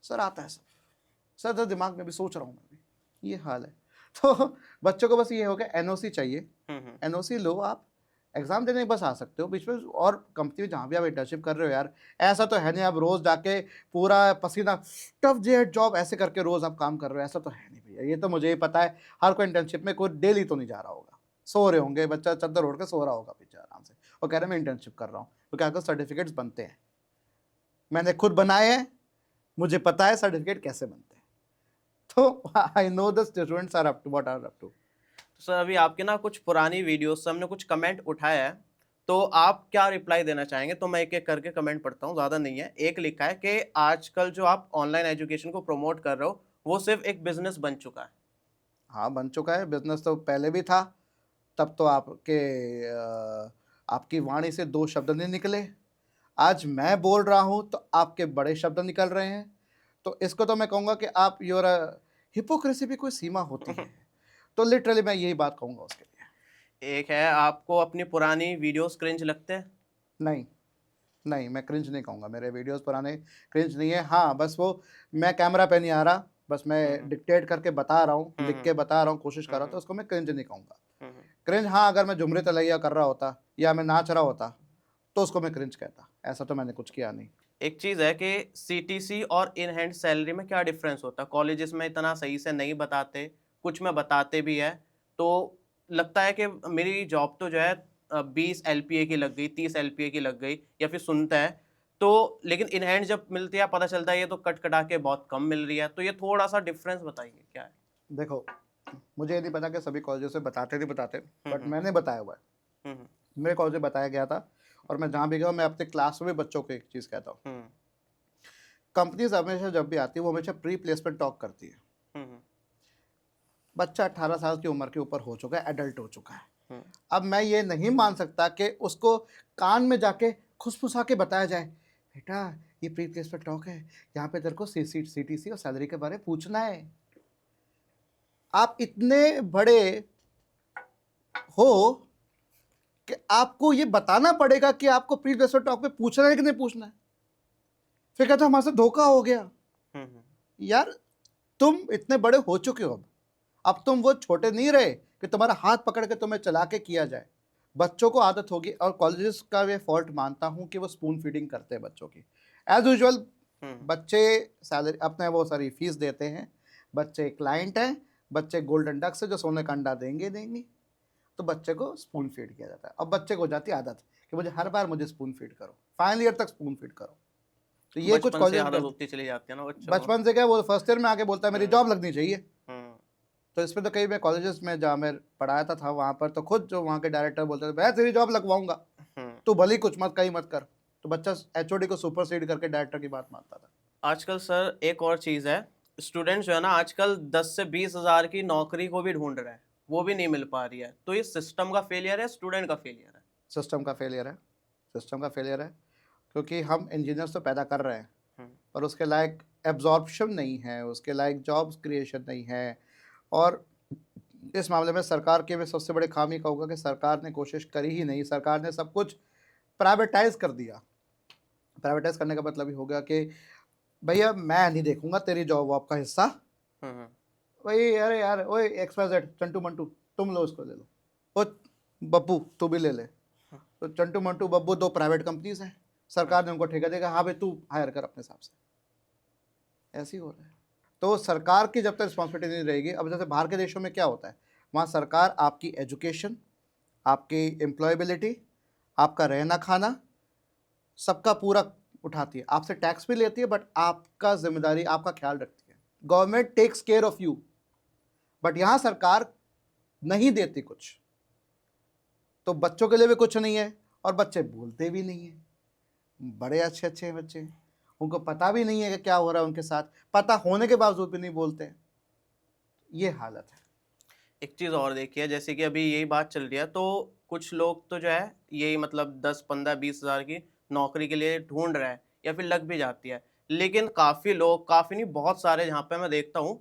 सर आता है सब, सर तो दिमाग में भी सोच रहा हूँ मैं भी, ये हाल है। तो बच्चों को बस ये हो गया एनओसी चाहिए, एनओसी लो, आप एग्जाम देने बस आ सकते हो बीच में। और कंपनी में जहाँ भी आप इंटर्नशिप कर रहे हो यार, ऐसा तो है नहीं आप रोज जाके पूरा पसीना टफ जेड जॉब ऐसे करके रोज आप काम कर रहे हो, ऐसा तो है नहीं भैया। ये तो मुझे ही पता है, हर कोई इंटर्नशिप में कोई डेली तो नहीं जा रहा होगा, सो रहे होंगे, बच्चा चद्दर ओढ़ के सो रहा होगा पीछे आराम से, और कह रहे मैं इंटर्नशिप कर रहा हूँ, तो क्या कर सर्टिफिकेट्स बनते हैं, मैंने खुद बनाए हैं, मुझे पता है सर्टिफिकेट कैसे बनते हैं। तो I know the students are up to what are up to. Sir अभी आपके ना कुछ पुरानी वीडियोस से हमने कुछ कमेंट उठाया है, तो आप क्या रिप्लाई देना चाहेंगे? तो मैं एक एक करके कमेंट पढ़ता हूँ, ज़्यादा नहीं है। एक लिखा है कि आजकल जो आप ऑनलाइन एजुकेशन को प्रमोट कर रहे हो वो सिर्फ एक बिजनेस बन चुका है। हाँ बन चुका है, बिजनेस तो पहले भी था, तब तो आपकी वाणी से 2 शब्द नहीं निकले, आज मैं बोल रहा हूँ तो आपके बड़े शब्द निकल रहे हैं। तो इसको तो मैं कहूँगा कि आप योर हिपोक्रेसी भी कोई सीमा होती है। तो लिटरली मैं यही बात कहूँगा उसके लिए। एक है, आपको अपनी पुरानी वीडियोस क्रिंज लगते हैं? नहीं नहीं, मैं क्रिंज नहीं कहूँगा, मेरे वीडियोस पुराने क्रिंज नहीं है। हाँ बस वो मैं कैमरा पे नहीं आ रहा, बस मैं डिक्टेट करके बता रहा हूँ, लिख के बता रहा हूँ, कोशिश कर रहा हूँ, तो उसको मैं क्रिंज नहीं कहूँगा। क्रिंज हाँ, अगर मैं झुमरी तलैया कर रहा होता या मैं नाच रहा होता तो उसको मैं क्रिंज कहता, ऐसा तो मैंने कुछ किया नहीं। एक चीज़ है कि सीटीसी और इन हैंड सैलरी में क्या डिफरेंस होता है? कॉलेजेस में इतना सही से नहीं बताते, कुछ में बताते भी है, तो लगता है कि मेरी जॉब तो जो है 20 एलपीए की लग गई, 30 एलपीए की लग गई, या फिर सुनता है तो, लेकिन इन हैंड जब मिलती है पता चलता है ये तो कट कटा के बहुत कम मिल रही है। तो ये थोड़ा सा डिफरेंस बताइए क्या है? देखो मुझे ये नहीं पता कि सभी कॉलेजों से बताते नहीं बताते, बट मैंने बताया हुआ है, मेरे कॉलेज में बताया गया था, और मैं जहाँ भी गया मैं अपने क्लास में बच्चों को एक चीज़ कहता हूँ, कंपनीज हमेशा जब भी आती है वो हमेशा प्री प्लेसमेंट टॉक करती है। बच्चा 18 साल की उम्र के ऊपर हो चुका है, एडल्ट हो चुका है, अब मैं ये नहीं मान सकता कि उसको कान में जाके खुसफुसा के बताया जाए बेटा ये प्री प्लेसमेंट टॉक है, यहाँ पे तेरे को सीटीसी और सैलरी के बारे में पूछना है। आप इतने बड़े हो कि आपको ये बताना पड़ेगा कि आपको प्री प्लेसमेंट टॉक पे पूछना है कि नहीं पूछना है। फिर कहते हमारे साथ धोखा हो गया। यार तुम इतने बड़े हो चुके हो, अब तुम वो छोटे नहीं रहे कि तुम्हारा हाथ पकड़ के तुम्हें चला के किया जाए। बच्चों को आदत होगी, और कॉलेजेस का मैं फॉल्ट मानता हूं कि वो स्पून फीडिंग करते हैं बच्चों की। एज यूजुअल बच्चे सैलरी अपने वो सारी फीस देते हैं, बच्चे क्लाइंट हैं, बच्चे गोल्डन डक से जो सोने का अंडा देंगे, तो बच्चे को स्पून फीड किया जाता है। अब बच्चे को हो जाती है आदत कि मुझे हर बार मुझे स्पून फीड करो, फाइनल ईयर तक स्पून फीड करो। तो ये कुछ बचपन से आदत कॉलेज होती चली जाती है ना बच्चों को। बचपन से क्या, वो फर्स्ट ईयर में आके बोलता है मेरी जॉब लगनी चाहिए। तो इसमें तो कई मैं कॉलेजेस में जहाँ मैं पढ़ाया था वहाँ पर तो खुद जो वहाँ के डायरेक्टर बोलते थे मैं तेरी जॉब लगवाऊंगा, तो भले कुछ मत कहीं मत कर, तो बच्चा एचओडी को सुपरसीड करके डायरेक्टर की बात मानता था। आजकल सर एक और चीज़ है, स्टूडेंट्स जो है ना आजकल 10 से 20 हज़ार की नौकरी को भी ढूंढ रहे हैं, वो भी नहीं मिल पा रही है। तो ये सिस्टम का फेलियर है, स्टूडेंट का फेलियर है? सिस्टम का फेलियर है, सिस्टम का फेलियर है, क्योंकि हम इंजीनियर्स तो पैदा कर रहे हैं और उसके लायक एब्जॉर्प्शन नहीं है, उसके लायक जॉब्स क्रिएशन नहीं है। और इस मामले में सरकार के में सबसे बड़े खामी कहूँगा कि सरकार ने कोशिश करी ही नहीं, सरकार ने सब कुछ प्राइवेटाइज कर दिया। प्राइवेटाइज करने का मतलब ही हो गया कि भैया मैं नहीं देखूंगा तेरी जॉब वॉब का हिस्सा, वही अरे यार ओए XYZ चंटू मंटू तुम लो, उसको ले लो, ओ बब्बू तू भी ले ले। तो चंटू मंटू बब्बू 2 प्राइवेट कंपनीज हैं, सरकार ने उनको ठेका देगा, हाँ भाई तू हायर कर अपने हिसाब से, ऐसे ही हो रहा है। तो सरकार की जब तक रिस्पॉन्सिबिलिटी नहीं रहेगी, अब जैसे बाहर के देशों में क्या होता है, वहाँ सरकार आपकी एजुकेशन, आपकी एम्प्लॉयबिलिटी, आपका रहना खाना, सबका पूरा उठाती है, आपसे टैक्स भी लेती है, बट आपका जिम्मेदारी, आपका ख्याल रखती है। Government takes care of you, but यहाँ सरकार नहीं देती कुछ, तो बच्चों के लिए भी कुछ नहीं है, और बच्चे बोलते भी नहीं है। बड़े अच्छे अच्छे बच्चे, उनको पता भी नहीं है कि क्या हो रहा है उनके साथ, पता होने के बावजूद भी नहीं बोलते। ये हालत है। एक चीज़ और देखिए, जैसे कि अभी यही बात चल रही है, तो कुछ लोग तो जो है यही मतलब 10 15 20 हज़ार की नौकरी के लिए ढूंढ रहे हैं या फिर लग भी जाती है, लेकिन काफ़ी लोग, काफ़ी नहीं बहुत सारे यहाँ पे मैं देखता हूँ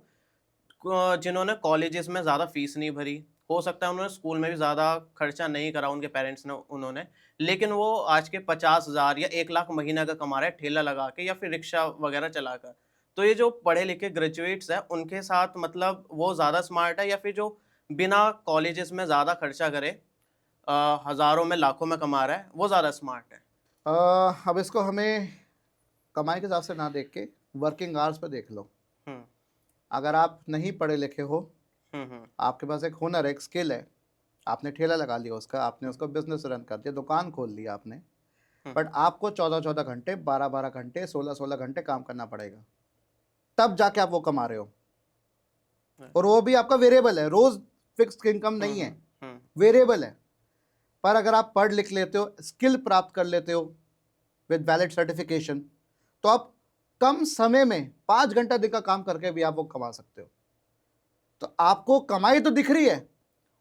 जिन्होंने कॉलेजेस में ज़्यादा फीस नहीं भरी, हो सकता है उन्होंने स्कूल में भी ज़्यादा खर्चा नहीं करा उनके पेरेंट्स ने उन्होंने, लेकिन वो आज के 50,000 या 1 लाख महीना का कमा रहे हैं ठेला लगा के या फिर रिक्शा वगैरह चलाकर। तो ये जो पढ़े लिखे ग्रेजुएट्स हैं उनके साथ मतलब वो ज़्यादा स्मार्ट है या फिर जो बिना कॉलेजेस में ज़्यादा खर्चा करे हज़ारों में लाखों में कमा रहा है वो ज़्यादा स्मार्ट है? अब इसको हमें कमाई के हिसाब से ना देख के वर्किंग आवर्स पे देख लो। हुँ, अगर आप नहीं पढ़े लिखे हो, हुँ, आपके पास एक हुनर है, एक स्किल है, आपने ठेला लगा लिया उसका, आपने उसको बिजनेस रन कर दिया, दुकान खोल लिया आपने, हुँ, बट आपको 14-14 घंटे, 12-12 घंटे, 16-16 घंटे काम करना पड़ेगा, तब जाके आप वो कमा रहे हो। और वो भी आपका वेरिएबल है, रोज फिक्स्ड इनकम नहीं है, हुँ, वेरिएबल है। पर अगर आप पढ़ लिख लेते हो, स्किल प्राप्त कर लेते हो विद वैलिड सर्टिफिकेशन, तो आप कम समय में 5 घंटा दिन का काम करके भी आप वो कमा सकते हो। तो आपको कमाई तो दिख रही है,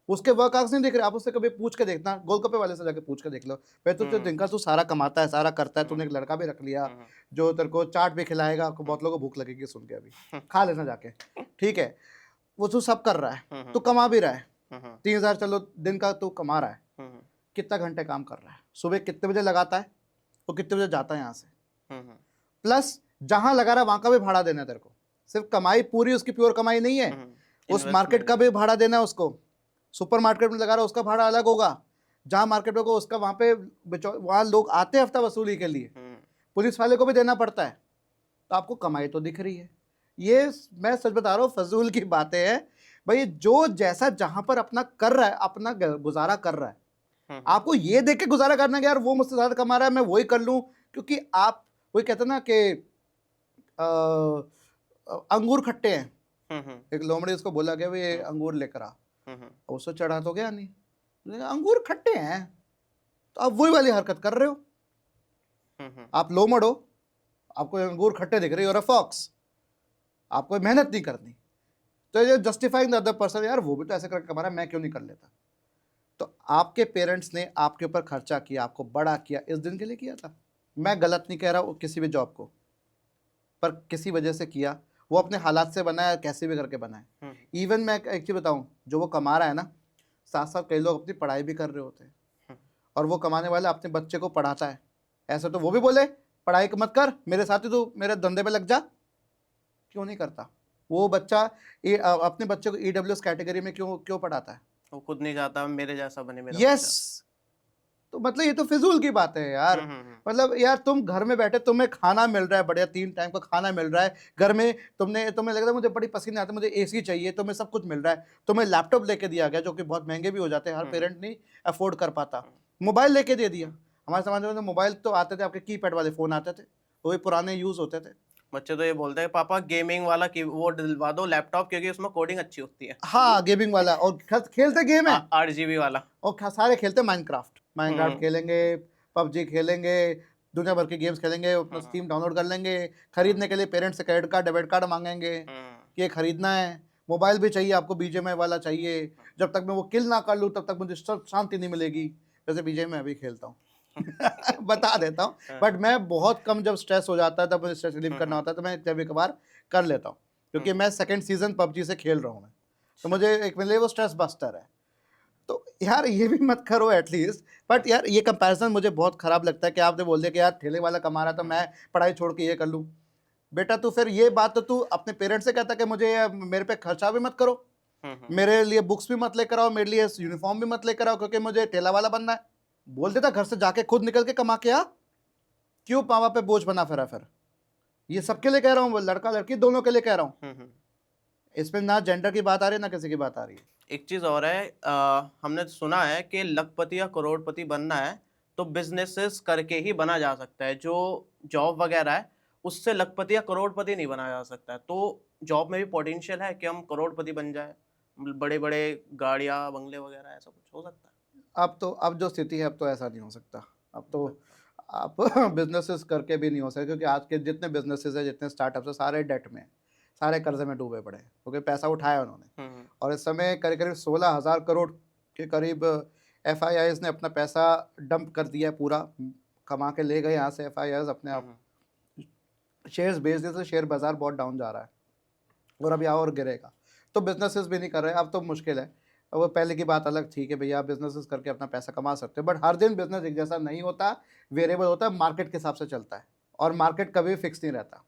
उसके वर्क आवर्स नहीं दिख रहे। आप उससे कभी पूछ के देखना, गोलगप्पे वाले से जाके पूछ के देख लो, भाई तू तो दिन का तू सारा कमाता है, सारा करता है, तूने एक लड़का भी रख लिया जो तेरे को चाट भी खिलाएगा, आपको बहुत लोगों को भूख लगेगी सुन के, अभी खा लेना जाके, ठीक है, वो तू सब कर रहा है, तू कमा भी रहा है, 3,000 चलो दिन का तू कमा रहा है, कितना घंटे काम कर रहा है, सुबह कितने बजे लगाता है, वो कितने बजे जाता है यहाँ से, प्लस जहां लगा रहा है वहां का भी भाड़ा देना है तेरे को। सिर्फ कमाई पूरी उसकी प्योर कमाई नहीं है, उस मार्केट का भी भाड़ा देना है उसको। सुपर मार्केट में लगा रहा है उसका भाड़ा अलग होगा, जहां मार्केट में होगा उसका, वहां पे वहां लोग आते हैं हफ्ता वसूली के लिए, पुलिस वाले को भी देना पड़ता है। तो आपको कमाई तो दिख रही है। ये मैं सच बता रहा हूँ, फजूल की बातें हैं भाई। जो जैसा जहां पर अपना कर रहा है, अपना गुजारा कर रहा है, आपको ये देख के गुजारा करना कि यार वो मुझसे ज्यादा कमा रहा है, मैं वही कर लूं। क्योंकि आप वही कहते हैं ना कि अंगूर खट्टे हैं, एक लोमड़ी उसको बोला गया भाई ये अंगूर लेकर आ, उससे चढ़ा तो गया नहीं, अंगूर खट्टे हैं, तो आप वही वाली हरकत कर रहे हो। आप लोमड़ हो, आपको अंगूर खट्टे दिख रहे हो, फॉक्स, आपको मेहनत नहीं करनी, तो ये जस्टिफाइंग द अदर पर्सन, यार वो भी तो ऐसे करके कमा रहा है, मैं क्यों नहीं कर लेता। तो आपके पेरेंट्स ने आपके ऊपर खर्चा किया, आपको बड़ा किया, इस दिन के लिए किया था। मैं गलत नहीं कह रहा किसी भी जॉब को, पर किसी वजह से किया, वो अपने हालात से बनाया, कैसे भी करके बनाए। इवन मैं एक चीज़ बताऊं, जो वो कमा रहा है ना, साथ साथ कई लोग अपनी पढ़ाई भी कर रहे होते हैं, और वो कमाने वाला अपने बच्चे को पढ़ाता है। ऐसे तो वो भी बोले पढ़ाई मत कर, मेरे साथ ही तू मेरे धंधे पे लग जा, क्यों नहीं करता वो बच्चा? अपने बच्चे को EWS कैटेगरी में क्यों क्यों पढ़ाता है? वो खुद नहीं चाहता मेरे जैसा बने मेरा यस। तो मतलब ये तो फिजूल की बात है यार। मतलब यार तुम घर में बैठे, तुम्हें खाना मिल रहा है बढ़िया, 3 टाइम का खाना मिल रहा है घर में, तुम्हें लग रहा है मुझे बड़ी पसीने आते, मुझे AC चाहिए, तुम्हें सब कुछ मिल रहा है, तुम्हें लैपटॉप लेके दिया गया जो कि बहुत महंगे भी हो जाते हैं, हर पेरेंट नहीं अफोर्ड कर पाता। मोबाइल लेके दे दिया। हमारे समाज में तो मोबाइल तो आते थे, आपके कीपैड वाले फोन आते थे, वो भी पुराने यूज होते थे। बच्चे तो ये बोलते हैं पापा गेमिंग वाला की वो दिलवा दो लैपटॉप, क्योंकि उसमें कोडिंग अच्छी होती है। हाँ, गेमिंग वाला, और खेलते गेम है, 8 GB वाला, और सारे खेलते माइनक्राफ्ट खेलेंगे, PUBG खेलेंगे, दुनिया भर के गेम्स खेलेंगे, अपना स्टीम डाउनलोड कर लेंगे। खरीदने के लिए पेरेंट्स से क्रेडिट कार्ड, डेबिट कार्ड मांगेंगे कि ये खरीदना है। मोबाइल भी चाहिए आपको, BGMI वाला चाहिए, जब तक मैं वो किल ना कर लूँ तब तक मुझे शांति नहीं मिलेगी। वैसे BGMI मैं अभी खेलता हूँ बता देता हूँ, बट मैं बहुत कम, जब स्ट्रेस हो जाता है तब मुझे स्ट्रेस रिलीव करना होता है, तो मैं कभी कभार कर लेता हूँ, क्योंकि मैं 2nd सीजन PUBG से खेल रहा हूँ मैं, तो मुझे एक मेरे लिए वो स्ट्रेस बस्टर है। तो यार ये भी मत करो एटलीस्ट। बट यार ये कंपैरिजन मुझे बहुत खराब लगता है कि आपने बोल दिया कि यार ठेले वाला कमा रहा था, मैं पढ़ाई छोड़ के ये कर लूँ। बेटा तू फिर ये बात तो तू अपने पेरेंट्स से कहता कि मुझे मेरे पे खर्चा भी मत करो, मेरे लिए बुक्स भी मत लेकर आओ, मेरे लिए यूनिफॉर्म भी मत लेकर आओ, क्योंकि मुझे ठेला वाला बनना है। बोल देता घर से जाके खुद निकल के कमा के आ, क्यों माँ पे बोझ बना फिर? ये सबके लिए कह रहा हूँ, लड़का लड़की दोनों के लिए कह रहा हूँ। इसमें ना जेंडर की बात आ रही है ना किसी की बात आ रही है। एक चीज और है, हमने सुना है कि लखपति या करोड़पति बनना है तो बिजनेसेस करके ही बना जा सकता है। जो जॉब वगैरह है उससे लखपति या करोड़पति नहीं बना जा सकता है। तो जॉब में भी पोटेंशियल है कि हम करोड़पति बन जाए, बड़े बड़े गाड़ियाँ बंगले वगैरह ऐसा कुछ हो सकता है। अब जो स्थिति है अब तो ऐसा नहीं हो सकता। अब तो आप बिजनेसेस करके भी नहीं हो सकते, क्योंकि आज के जितने बिजनेसेस है, जितने स्टार्टअप्स है, सारे डेट में हैं, सारे कर्जे में डूबे पड़े हैं, क्योंकि पैसा उठाया उन्होंने। और इस समय करीब करीब 16,000 करोड़ के करीब FIIs ने अपना पैसा डंप कर दिया है पूरा, कमा के ले गए यहाँ से FIIs अपने आप। शेयर्स बेच दिए, तो शेयर बाजार बहुत डाउन जा रहा है और अभी और गिरेगा। तो बिजनेसेस भी नहीं कर रहे, अब तो मुश्किल है। अब वो पहले की बात अलग थी कि भैया आप बिजनेसेस करके अपना पैसा कमा सकते हो, बट हर दिन बिजनेस एक जैसा नहीं होता, वेरिएबल होता है, मार्केट के हिसाब से चलता है और मार्केट कभी फिक्स नहीं रहता।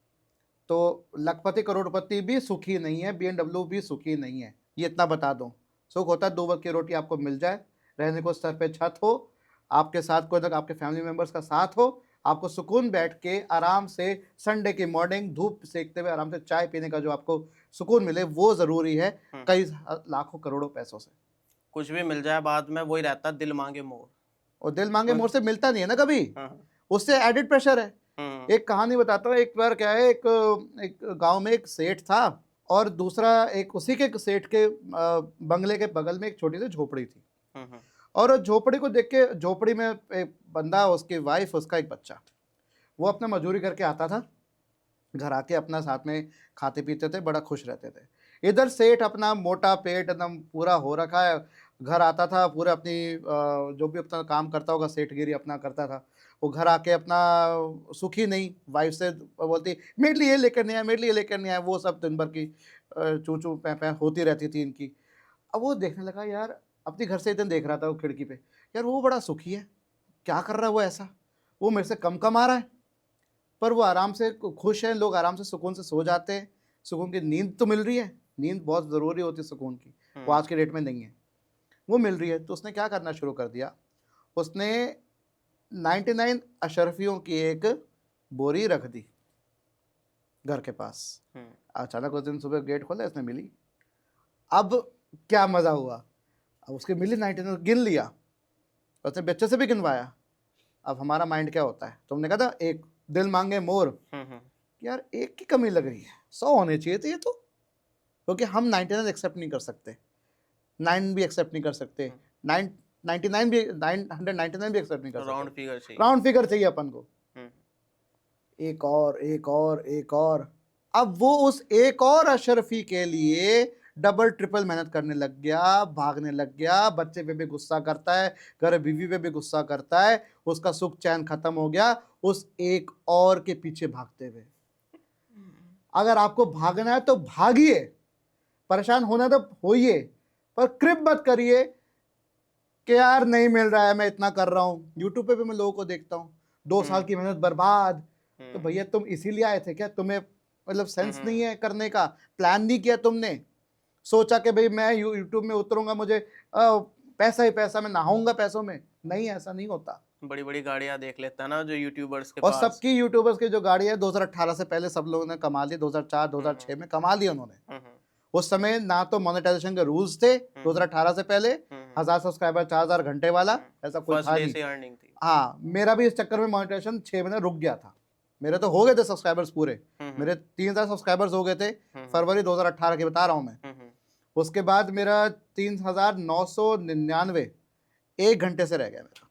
तो लखपति करोड़पति भी सुखी नहीं है, BMW भी सुखी नहीं है, ये इतना बता दूं। सुख होता है 2 वक्त की रोटी आपको मिल जाए, रहने को सर पे छत हो, आपके साथ कोई तक आपके फैमिली मेम्बर्स का साथ हो, आपको सुकून बैठ के आराम से संडे की मॉर्निंग धूप सेकते हुए आराम से चाय पीने का जो आपको सुकून मिले, वो ज़रूरी है कई लाखों करोड़ों पैसों से। कुछ भी मिल जाए बाद में वही रहता, दिल मांगे मोर। और दिल मांगे मोर से मिलता नहीं है ना कभी, उससे एडिड प्रेशर है। एक कहानी बताता हूँ, एक बार क्या है, एक गांव में एक सेठ था और दूसरा एक उसी के सेठ के बंगले के बगल में एक छोटी सी झोपड़ी थी। और झोपड़ी को देख के, झोपड़ी में एक बंदा, उसकी वाइफ, उसका एक बच्चा, वो अपना मजदूरी करके आता था, घर आके अपना साथ में खाते पीते थे, बड़ा खुश रहते थे। इधर सेठ अपना मोटा पेट एकदम पूरा हो रखा है, घर आता था पूरा अपनी जो भी अपना काम करता होगा सेठगिरी अपना करता था, वो घर आके अपना सुखी नहीं, वाइफ से बोलती मेरे लिए ये लेकर नहीं आया, मेरे लिए लेकर नहीं आया, वो सब दिन भर की चू चू पै होती रहती थी इनकी। अब वो देखने लगा, यार अपने घर से एक दिन देख रहा था वो खिड़की पे, यार वो बड़ा सुखी है, क्या कर रहा है वो ऐसा, वो मेरे से कम कमा रहा है पर वो आराम से खुश है, लोग आराम से सुकून से सो जाते हैं, सुकून की नींद तो मिल रही है, नींद बहुत ज़रूरी होती है सुकून की, वो आज के डेट में नहीं है, वो मिल रही है। तो उसने क्या करना शुरू कर दिया, उसने 99 अशरफियों की एक बोरी रख दी घर के पास। अचानक उस दिन सुबह गेट खोला, इसने मिली। अब क्या मज़ा हुआ, अब उसके मिली 99, गिन लिया, उसने बच्चे से भी गिनवाया। अब हमारा माइंड क्या होता है, तुमने कहा था एक दिल मांगे मोर, यार एक की कमी लग रही है, 100 होने चाहिए थे ये तो, क्योंकि हम 99 एक्सेप्ट नहीं कर सकते, 9 भी एक्सेप्ट नहीं कर सकते, 99 भी 999 भी एक्सेप्ट नहीं कर सकते, राउंड फिगर चाहिए, राउंड फिगर चाहिए अपन को। एक और एक और एक और, अब वो उस एक और अशरफी के लिए डबल ट्रिपल मेहनत करने लग गया, भागने लग गया, बच्चे पे भी गुस्सा करता है, घर बीवी पे भी गुस्सा करता है, उसका सुख चैन खत्म हो गया उस एक और के पीछे भागते हुए। अगर आपको भागना है तो भागिए, परेशान होना तो होइए, पर क्रिप मत करिए कि यार नहीं मिल रहा है, मैं इतना कर रहा हूँ। यूट्यूब पे भी मैं लोगों को देखता हूँ, 2 साल की मेहनत बर्बाद। तो भैया तुम इसीलिए आए थे क्या, तुम्हें मतलब सेंस नहीं है करने का, प्लान नहीं किया तुमने, सोचा कि भाई मैं यूट्यूब में उतरूंगा, मुझे पैसा ही पैसा, मैं नहाऊंगा पैसों में? नहीं, ऐसा नहीं होता। बड़ी बड़ी गाड़ियां देख लेता है ना जो यूट्यूबर्स के और पास, सबकी यूट्यूबर्स की जो गाड़ी है 2018 से पहले सब लोगों ने कमा ली, 2004 2006 में कमा लिया उन्होंने। उस समय ना तो मोनेटाइजेशन के रूल्स थे 2018 से पहले, 1000 सब्सक्राइबर 4000 घंटे वाला, ऐसा कुछ था नहीं। अर्निंग थी। हाँ, मेरा भी इस चक्कर में मोनेटाइजेशन 6 महीने रुक गया था, मेरे तो हो गए थे सब्सक्राइबर्स पूरे, मेरे 3000 सब्सक्राइबर्स हो गए थे फरवरी 2018 की बता रहा हूँ मैं। उसके बाद मेरा 3999 1 घंटे से रह गया मेरा,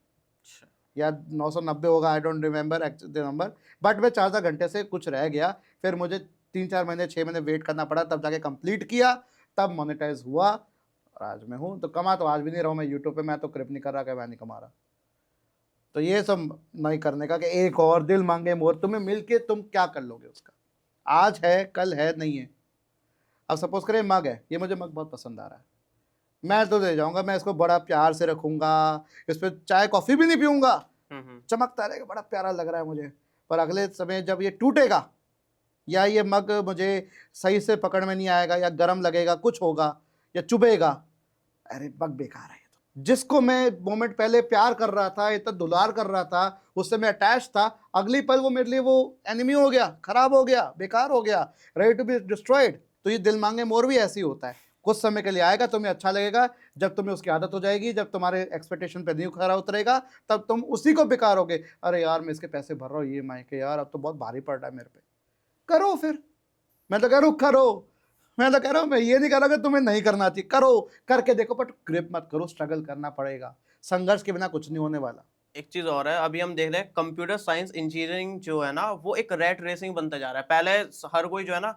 या 990 होगा, I don't remember actually number, but मैं 4 घंटे से कुछ रह गया। फिर मुझे 3-4 महीने 6 महीने वेट करना पड़ा, तब जाके कंप्लीट किया, तब मोनेटाइज हुआ और आज मैं हूँ। तो कमा तो आज भी नहीं रहा हूँ मैं यूट्यूब पे, मैं तो क्रिप नहीं कर रहा कि मैं नहीं कमा रहा। तो ये सब नहीं करने का कि एक और दिल मांगे मोर, तुम्हें मिल के तुम क्या कर लोगे उसका, आज है कल है नहीं है। अब सपोज करें मग है, ये मुझे मग बहुत पसंद आ रहा है, मैं तो ले जाऊंगा, मैं इसको बड़ा प्यार से रखूंगा, इस पर चाय कॉफी भी नहीं पीऊंगा, चमकता रहेगा, बड़ा प्यारा लग रहा है मुझे। पर अगले समय जब ये टूटेगा या ये मग मुझे सही से पकड़ में नहीं आएगा, या गर्म लगेगा, कुछ होगा या चुभेगा, अरे मग बेकार है। तो जिसको मैं मोमेंट पहले प्यार कर रहा था, इतना दुलार कर रहा था, उससे मैं अटैच था, अगली पल वो मेरे लिए वो एनिमी हो गया, खराब हो गया, बेकार हो गया, रेडी टू बी डिस्ट्रॉयड। तो ये दिल मांगे मोर भी ऐसे ही होता है, कुछ समय के लिए आएगा, तुम्हें अच्छा लगेगा, जब तुम्हें उसकी आदत हो जाएगी, जब तुम्हारे एक्सपेक्टेशन पे नहीं खरा उतरेगा, तब तुम उसी को बेकारोगे। अरे यार मैं इसके पैसे भर रहा हूँ EMI के, यार अब तो बहुत भारी पड़ रहा है मेरे पे। करो फिर, मैं तो कह रहा हूँ करो, मैं तो कह रहा हूँ, मैं ये नहीं कह रहा कि तुम्हें नहीं करना चाहिए, करो, करके देखो, बट ग्रिप मत करो, स्ट्रगल करना पड़ेगा, संघर्ष के बिना कुछ नहीं होने वाला। एक चीज और है, अभी हम देख रहे हैं कंप्यूटर साइंस इंजीनियरिंग जो है ना वो एक रैट रेसिंग बनता जा रहा है। पहले हर कोई जो है ना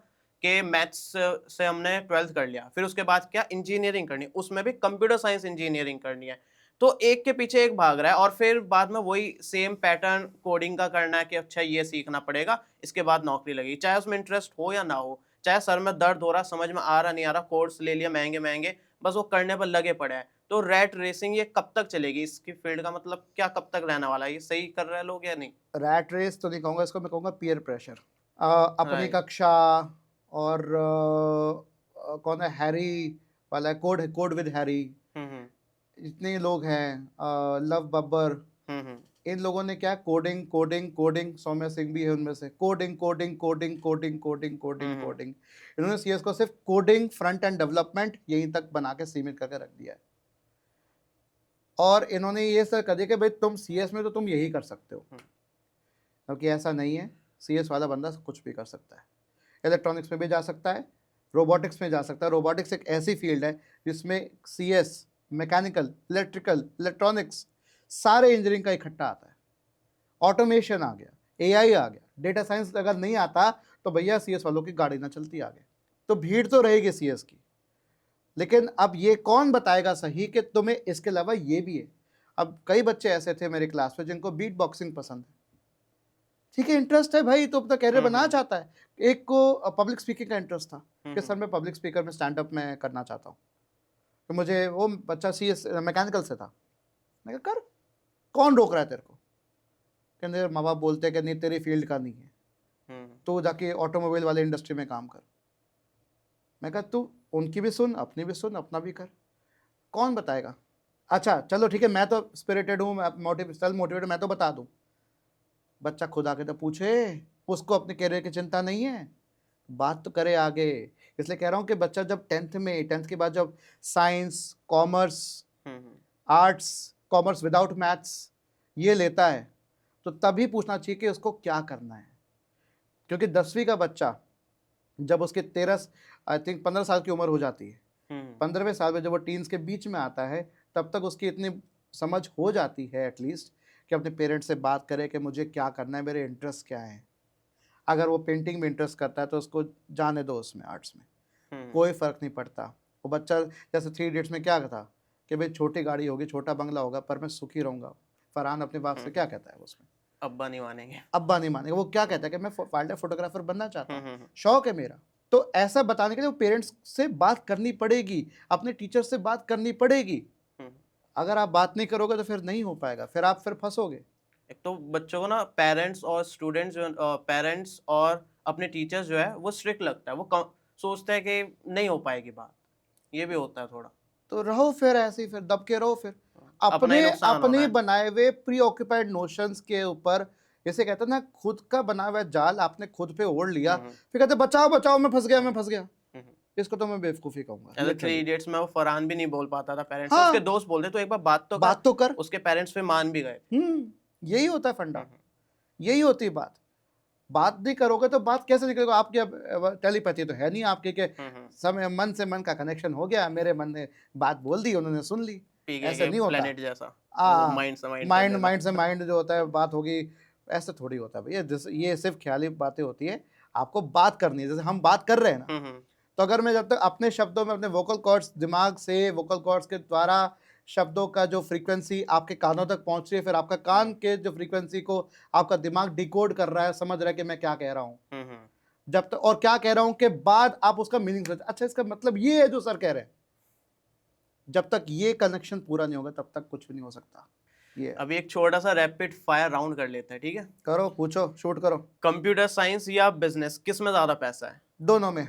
कि मैथ्स से हमने 12th कर लिया, फिर उसके बाद क्या इंजीनियरिंग करनी, उसमें भी कंप्यूटर साइंस इंजीनियरिंग करनी है, तो एक के पीछे एक भाग रहा है, और फिर बाद में वही सेम पैटर्न कोडिंग का करना है कि अच्छा ये सीखना पड़ेगा, इसके बाद नौकरी लगेगी, चाहे उसमें इंटरेस्ट हो या ना हो, चाहे सर में दर्द हो रहा, समझ में आ रहा नहीं आ रहा, कोर्स ले लिया महंगे महंगे, बस वो करने पर लगे पड़े हैं। तो रैट रेसिंग ये कब तक चलेगी, इसकी फील्ड का मतलब क्या कब तक रहने वाला है, ये सही कर रहे हैं लोग या नहीं? रैट रेस तो नहीं कहूँगा इसको, मैं कहूँगा पीयर प्रेशर। अपनी राइट। कक्षा और कौन है, हैरी वाला है, कोड कोड विद हैरी, हम्म इतने लोग हैं, लव बब्बर, हम्म इन लोगों ने क्या, coding coding coding, Saumya Singh भी है उनमें से, coding coding coding coding coding coding hmm coding. इन्होंने CS को सिर्फ कोडिंग फ्रंट एंड डेवलपमेंट यहीं तक बना के सीमित करके रख दिया है, और इन्होंने ये सर कर दिया कि भाई तुम CS में तो तुम यही कर सकते हो, क्योंकि ऐसा नहीं है, CS वाला बंदा कुछ भी कर सकता है, इलेक्ट्रॉनिक्स में भी जा सकता है, रोबोटिक्स में जा सकता है। रोबोटिक्स एक ऐसी फील्ड है जिसमें CS, मैकेनिकल, इलेक्ट्रिकल, इलेक्ट्रॉनिक्स, सारे इंजीनियरिंग का इकट्ठा आता है। ऑटोमेशन आ गया, AI आ गया, डेटा साइंस अगर नहीं आता तो भैया CS वालों की गाड़ी ना चलती आगे। तो भीड़ तो रहेगी CS की, लेकिन अब ये कौन बताएगा सही कि तुम्हें इसके अलावा ये भी है। अब कई बच्चे ऐसे थे मेरे क्लास में जिनको बीट बॉक्सिंग पसंद है, ठीक है, इंटरेस्ट है भाई, तो अपना कैरियर बनाना चाहता है। एक को पब्लिक स्पीकिंग का इंटरेस्ट था कि सर मैं पब्लिक स्पीकर में स्टैंड अप में करना चाहता हूँ, तो मुझे वो बच्चा CS मैकेनिकल से था, मैं कहा कर, कौन रोक रहा है तेरे को, कहते माँ बाप बोलते हैं कि नहीं तेरी फील्ड का नहीं है, तो जाके ऑटोमोबाइल वाले इंडस्ट्री में काम कर। मैं कहा तू उनकी भी सुन, अपनी भी सुन, अपना भी कर, कौन बताएगा। अच्छा चलो ठीक है, मैं तो स्पिरिटेड हूँ, सेल्फ मोटिवेटेड, मैं तो बता दूँ, बच्चा खुद आके तो पूछे, उसको अपने करियर की चिंता नहीं है, बात तो करे आगे। इसलिए कह रहा हूँ कि बच्चा जब 10th के बाद जब science, commerce, arts, commerce without maths ये लेता है, तो तभी पूछना चाहिए कि उसको क्या करना है। क्योंकि 10वीं का बच्चा जब उसके 15 साल की उम्र हो जाती है, 15वें साल में जब वो टीन्स के बीच में आता है, तब तक उसकी इतनी समझ हो जाती है एटलीस्ट कि अपने पेरेंट्स से बात करे कि मुझे क्या करना है, मेरे इंटरेस्ट क्या है। अगर वो पेंटिंग में इंटरेस्ट करता है तो उसको जाने दो उसमें, आर्ट्स में कोई फ़र्क नहीं पड़ता। वो बच्चा जैसे 3 इडियट्स में क्या था कि भाई छोटी गाड़ी होगी, छोटा बंगला होगा, पर मैं सुखी रहूँगा। फरहान अपने बाप से क्या कहता है उसमें, अब्बा नहीं मानेंगे। अब्बा नहीं मानेगा। वो क्या कहता है कि मैं वाइल्ड लाइफ फोटोग्राफर बनना चाहता हूँ, शौक है मेरा। तो ऐसा बताने के लिए पेरेंट्स से बात करनी पड़ेगी, अपने टीचर से बात करनी पड़ेगी। अगर आप बात नहीं करोगे तो फिर नहीं हो पाएगा, फिर आप फंसोगे। एक तो बच्चों को ना पेरेंट्स और स्टूडेंट्स जो पेरेंट्स और अपने टीचर्स जो है वो स्ट्रिक्ट लगता है, वो सोचते हैं कि नहीं हो पाएगी बात, ये भी होता है थोड़ा। तो रहो फिर ऐसे ही, फिर दब के रहो, फिर अपना ही नुकसान हो रहा अपने है। बनाए हुए प्री ऑक्यूपाइड नोशंस के ऊपर, जैसे कहते हैं ना, खुद का बना हुआ जाल आपने खुद पे ओढ़ लिया, फिर कहते बचाओ बचाओ मैं फंस गया, मैं फंस गया। इसको तो मैं बेवकूफी कहूंगा। ऐसे 3 इडियट्स में वो फरहान भी नहीं बोल पाता था पेरेंट्स से, हाँ, उसके दोस्त बोलते तो एक बार बात तो कर। उसके पेरेंट्स पे मान भी गए। यही होता है फंडा, यही होती है बात। बात नहीं करोगे तो बात कैसे निकलेगा आपकी। अब टेलीपैथी तो है नहीं आपके के समय मन से मन का कनेक्शन हो गया, मेरे मन ने बात बोल दी, उन्होंने सुन ली, ऐसे नहीं होता। प्लेनेट जैसा माइंड से माइंड जो होता है बात होगी, ऐसे थोड़ी होता है भैया। ये सिर्फ ख्याली बातें होती है, आपको बात करनी है। जैसे हम बात कर रहे हैं ना, तो अगर मैं जब तक अपने शब्दों में, अपने वोकल कॉर्ड्स दिमाग से, वोकल कॉर्ड्स के द्वारा शब्दों का जो फ्रीक्वेंसी आपके कानों तक पहुंच रही है, फिर आपका कान के जो फ्रीक्वेंसी को आपका दिमाग डिकोड कर रहा है, समझ रहा है कि मैं क्या कह रहा हूं, जब तक, और क्या कह रहा हूं के बाद आप उसका मीनिंग समझ, अच्छा इसका मतलब ये है जो सर कह रहे हैं, जब तक ये कनेक्शन पूरा नहीं होगा तब तक कुछ भी नहीं हो सकता। ये अभी एक छोटा सा रैपिड फायर राउंड कर लेते हैं, ठीक है? करो, पूछो, शूट करो। कंप्यूटर साइंस या बिजनेस, किस में ज्यादा पैसा है? दोनों में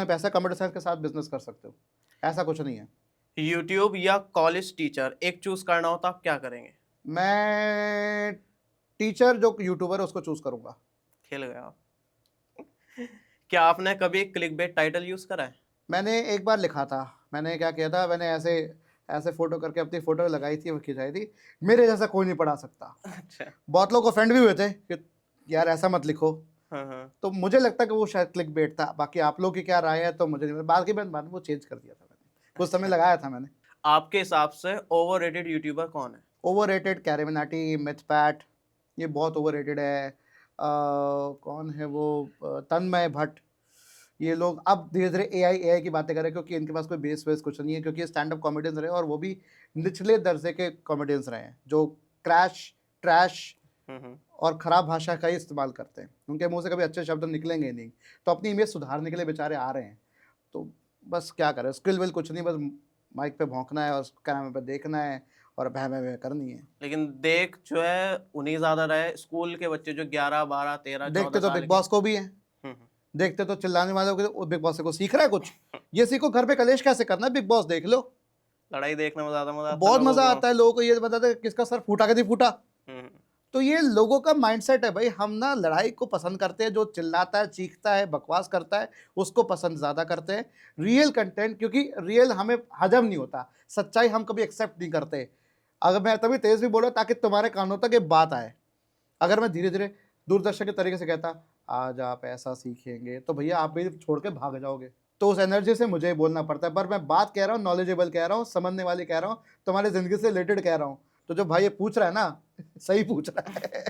पैसा। कंप्यूटर साइंस के साथ बिजनेस कर सकते हो, ऐसा कुछ नहीं है। यूट्यूब या कॉलेज टीचर, एक चूज करना हो तो आप क्या करेंगे? मैं टीचर, जो यूट्यूबर है उसको चूज करूंगा। खेल गए आप। क्या आपने कभी क्लिकबेट टाइटल यूज करा है? मैंने एक बार लिखा था, मैंने क्या किया था, मैंने ऐसे ऐसे फ़ोटो करके अपनी फ़ोटो लगाई थी, वो खिंचाई थी, मेरे जैसा कोई नहीं पढ़ा सकता। अच्छा। बहुत लोग ऑफेंड भी हुए थे कि यार ऐसा मत लिखो। हाँ, हाँ। तो मुझे लगता है कि वो शायद क्लिकबेट था, बाकी आप लोग की क्या राय है तो मुझे नहीं, बाद में वो चेंज कर दिया था मैंने, कुछ समय लगाया था मैंने। आपके हिसाब से ओवररेटेड यूट्यूबर कौन है? ओवररेटेड कैरिमिनाटी, मिथपैट, ये बहुत ओवररेटेड है। कौन है वो, तन्मय भट्ट, ये लोग अब धीरे-धीरे एआई की बातें कर रहे हैं क्योंकि इनके पास कोई बेस-वेस कुछ नहीं है, क्योंकि ये स्टैंड अप कॉमेडियंस रहे और वो भी निचले दर्जे के कॉमेडियंस रहे हैं, जो क्रैश, ट्रैश हम्म। और खराब भाषा का ही इस्तेमाल करते हैं। उनके मुँह से कभी अच्छे शब्द निकलेंगे ही नहीं। तो अपनी इमेज सुधारने के लिए बेचारे आ रहे हैं। तो बस क्या करें, स्किल-विल कुछ नहीं, बस माइक पे भौंकना है और कैमरे पे देखना है और भैं-भैं करनी है। लेकिन देख जो है उन्हीं ज्यादा रहे, स्कूल के बच्चे जो 11, 12, 13, देखते 14 तो साल बिग के। बॉस को भी हैं, हम्म। देखते तो चिल्लाने वालों को, बिग बॉस से कुछ सीख रहा है कुछ? ये सीखो घर पे कलेश कैसे करना है, बिग बॉस देख लो। लड़ाई देखने में ज्यादा मजा आता है बहुत लोगों मज़ा को। आता है, लोगों को ये बताते हैं किसका सर फूटा कि नहीं फूटा। हम्म। तो ये लोगों का माइंडसेट है भाई, हम ना लड़ाई को पसंद करते हैं, जो चिल्लाता है, चीखता है, बकवास करता है, उसको पसंद ज़्यादा करते हैं। रियल कंटेंट, क्योंकि रियल हमें हजम नहीं होता, सच्चाई हम कभी एक्सेप्ट नहीं करते। अगर मैं तभी तेज़ भी बोल रहा हूँ ताकि तुम्हारे कानों तक ये बात आए। अगर मैं धीरे-धीरे दूरदर्शन के तरीके से कहता, आज आप ऐसा सीखेंगे, तो भैया आप भी छोड़ के भाग जाओगे। तो उस एनर्जी से मुझे ही बोलना पड़ता है, पर मैं बात कह रहा हूँ, नॉलेजेबल कह रहा हूँ, समझने वाली कह रहा हूँ, तुम्हारी ज़िंदगी से रिलेटेड कह रहा हूँ। तो जो भाई ये पूछ रहा है ना, सही पूछ रहा है।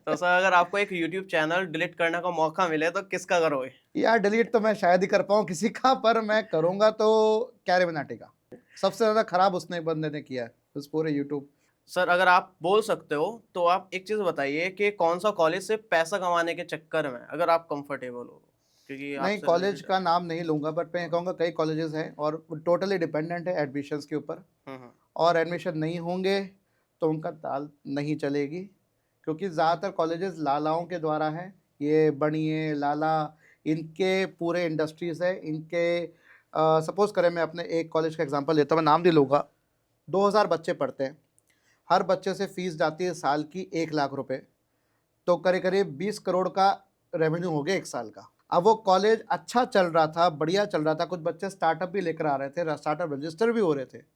तो सर अगर आपको एक यूट्यूब चैनल डिलीट करने का मौका मिले तो किसका करोगे? यार डिलीट तो मैं शायद ही कर पाऊँ किसी का, पर मैं करूँगा तो कैरी मिनाटी का। सबसे ज़्यादा खराब उसने बंदे ने किया है, उस पूरे यूट्यूब। सर अगर आप बोल सकते हो तो आप एक चीज बताइए कि कौन सा कॉलेज से पैसा कमाने के चक्कर में अगर आप कंफर्टेबल हो, क्योंकि नहीं, आपसे कॉलेज रिलेटेड है। का नाम नहीं लूँगा, बट मैं कहूँगा कई कॉलेजेस हैं और टोटली डिपेंडेंट है एडमिशन्स के ऊपर। हम्म। और एडमिशन नहीं होंगे तो उनका ताल नहीं चलेगी, क्योंकि ज़्यादातर कॉलेजेस लालाओं के द्वारा हैं। ये बनिए, लाला, इनके पूरे इंडस्ट्रीज़ है, इनके सपोज़ करें मैं अपने एक कॉलेज का एग्जांपल लेता हूँ, मैं नाम नहीं लूँगा। 2000 बच्चे पढ़ते हैं, हर बच्चे से फ़ीस जाती है साल की 1 लाख रुपए, तो करीब-करीब 20 करोड़ का रेवेन्यू हो गया 1 साल का। अब वो कॉलेज अच्छा चल रहा था, बढ़िया चल रहा था, कुछ बच्चे स्टार्टअप भी लेकर आ रहे थे, स्टार्टअप रजिस्टर भी हो रहे थे।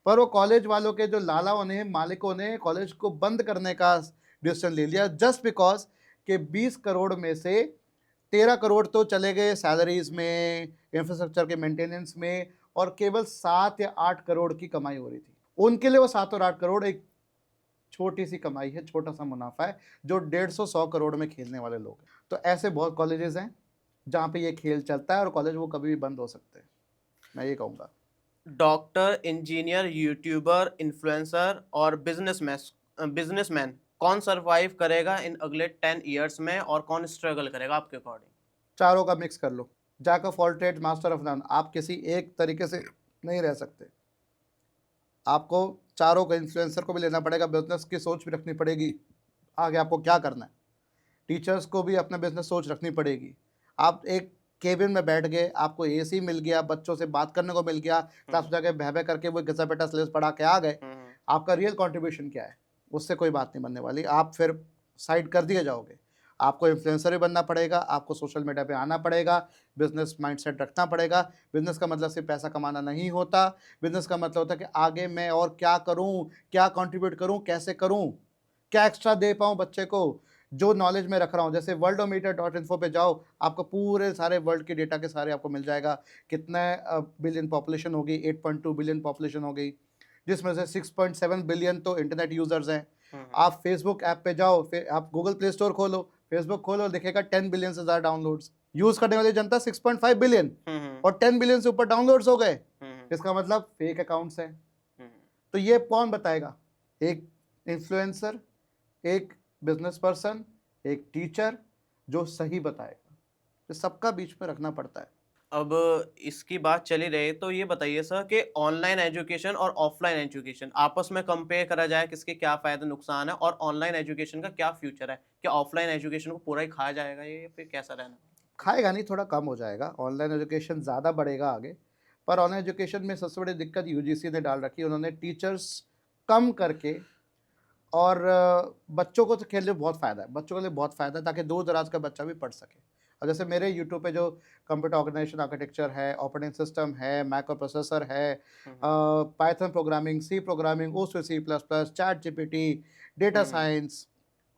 पर वो कॉलेज वालों के जो लालाओं ने, मालिकों ने कॉलेज को बंद करने का डिसीजन ले लिया, जस्ट बिकॉज कि 20 करोड़ में से 13 करोड़ तो चले गए सैलरीज में, इंफ्रास्ट्रक्चर के मेंटेनेंस में, और केवल 7 या 8 करोड़ की कमाई हो रही थी। उनके लिए वो 7 और 8 करोड़ एक छोटी सी कमाई है, छोटा सा मुनाफा है, जो 150-100 करोड़ में खेलने वाले लोग हैं। तो ऐसे बहुत कॉलेजेस हैं जहाँ पे ये खेल चलता है, और कॉलेज वो कभी भी बंद हो सकते हैं, मैं ये कहूँगा। डॉक्टर, इंजीनियर, यूट्यूबर, इन्फ्लुएंसर और बिजनेसमैन कौन सरवाइव करेगा इन अगले 10 इयर्स में और कौन स्ट्रगल करेगा आपके अकॉर्डिंग? चारों का मिक्स कर लो, jack of all trades master of none. आप किसी एक तरीके से नहीं रह सकते, आपको चारों को, इन्फ्लुएंसर को भी लेना पड़ेगा, बिजनेस की सोच भी रखनी पड़ेगी, आगे आपको क्या करना है। टीचर्स को भी अपना बिजनेस सोच रखनी पड़ेगी। आप एक केबिन में बैठ गए, आपको एसी मिल गया, बच्चों से बात करने को मिल गया, क्लास में जाके बह बह करके वो घिसा पेटा सिलेबस पढ़ा के आ गए, आपका रियल कंट्रीब्यूशन क्या है? उससे कोई बात नहीं बनने वाली, आप फिर साइड कर दिए जाओगे। आपको इन्फ्लुएंसर भी बनना पड़ेगा, आपको सोशल मीडिया पे आना पड़ेगा, बिजनेस माइंडसेट रखना पड़ेगा। बिजनेस का मतलब सिर्फ पैसा कमाना नहीं होता, बिजनेस का मतलब होता है कि आगे मैं और क्या करूं, क्या कंट्रीब्यूट करूं, कैसे करूं, क्या एक्स्ट्रा दे पाऊं बच्चे को, जो नॉलेज मैं रख रहा हूं। जैसे worldometer.info पे जाओ, आपको पूरे सारे वर्ल्ड के डेटा के सारे आपको मिल जाएगा, कितना बिलियन पॉपुलेशन होगी, 8.2 बिलियन पॉपुलेशन हो गई, जिसमें से 6.7 बिलियन तो इंटरनेट यूजर्स हैं। आप फेसबुक ऐप पे जाओ, फिर आप गूगल प्ले स्टोर खोलो, फेसबुक खोलो, दिखेगा 10 बिलियन से ज़्यादा डाउनलोड्स। यूज़ करने वाली जनता 6.5 बिलियन, और 10 बिलियन से ऊपर डाउनलोड्स हो गए, इसका मतलब फेक अकाउंट्स हैं। तो ये कौन बताएगा? एक इन्फ्लुएंसर, एक बिजनेस पर्सन, एक टीचर, जो सही बताएगा। तो सबका बीच में रखना पड़ता है। अब इसकी बात चली रही तो ये बताइए सर कि ऑनलाइन एजुकेशन और ऑफलाइन एजुकेशन आपस में कंपेयर करा जाए, किसके क्या फायदे नुकसान है और ऑनलाइन एजुकेशन का क्या फ्यूचर है? क्या ऑफलाइन एजुकेशन को पूरा ही खाया जाएगा ये, या फिर कैसा रहना? खाएगा नहीं, थोड़ा कम हो जाएगा, ऑनलाइन एजुकेशन ज़्यादा बढ़ेगा आगे। पर ऑनलाइन एजुकेशन में सबसे बड़ी दिक्कत यूजीसी ने डाल रखी है, उन्होंने टीचर्स कम करके, और बच्चों को तो खेल में बहुत फ़ायदा है, बच्चों के लिए बहुत फ़ायदा है, ताकि दूर दराज का बच्चा भी पढ़ सके। और जैसे मेरे यूट्यूब पे जो कंप्यूटर ऑर्गेनाइजेशन आर्किटेक्चर है, ऑपरेटिंग सिस्टम है, मैक्रो प्रोसेसर है, Python programming, C programming, OS C plus plus, Chat GPT, data science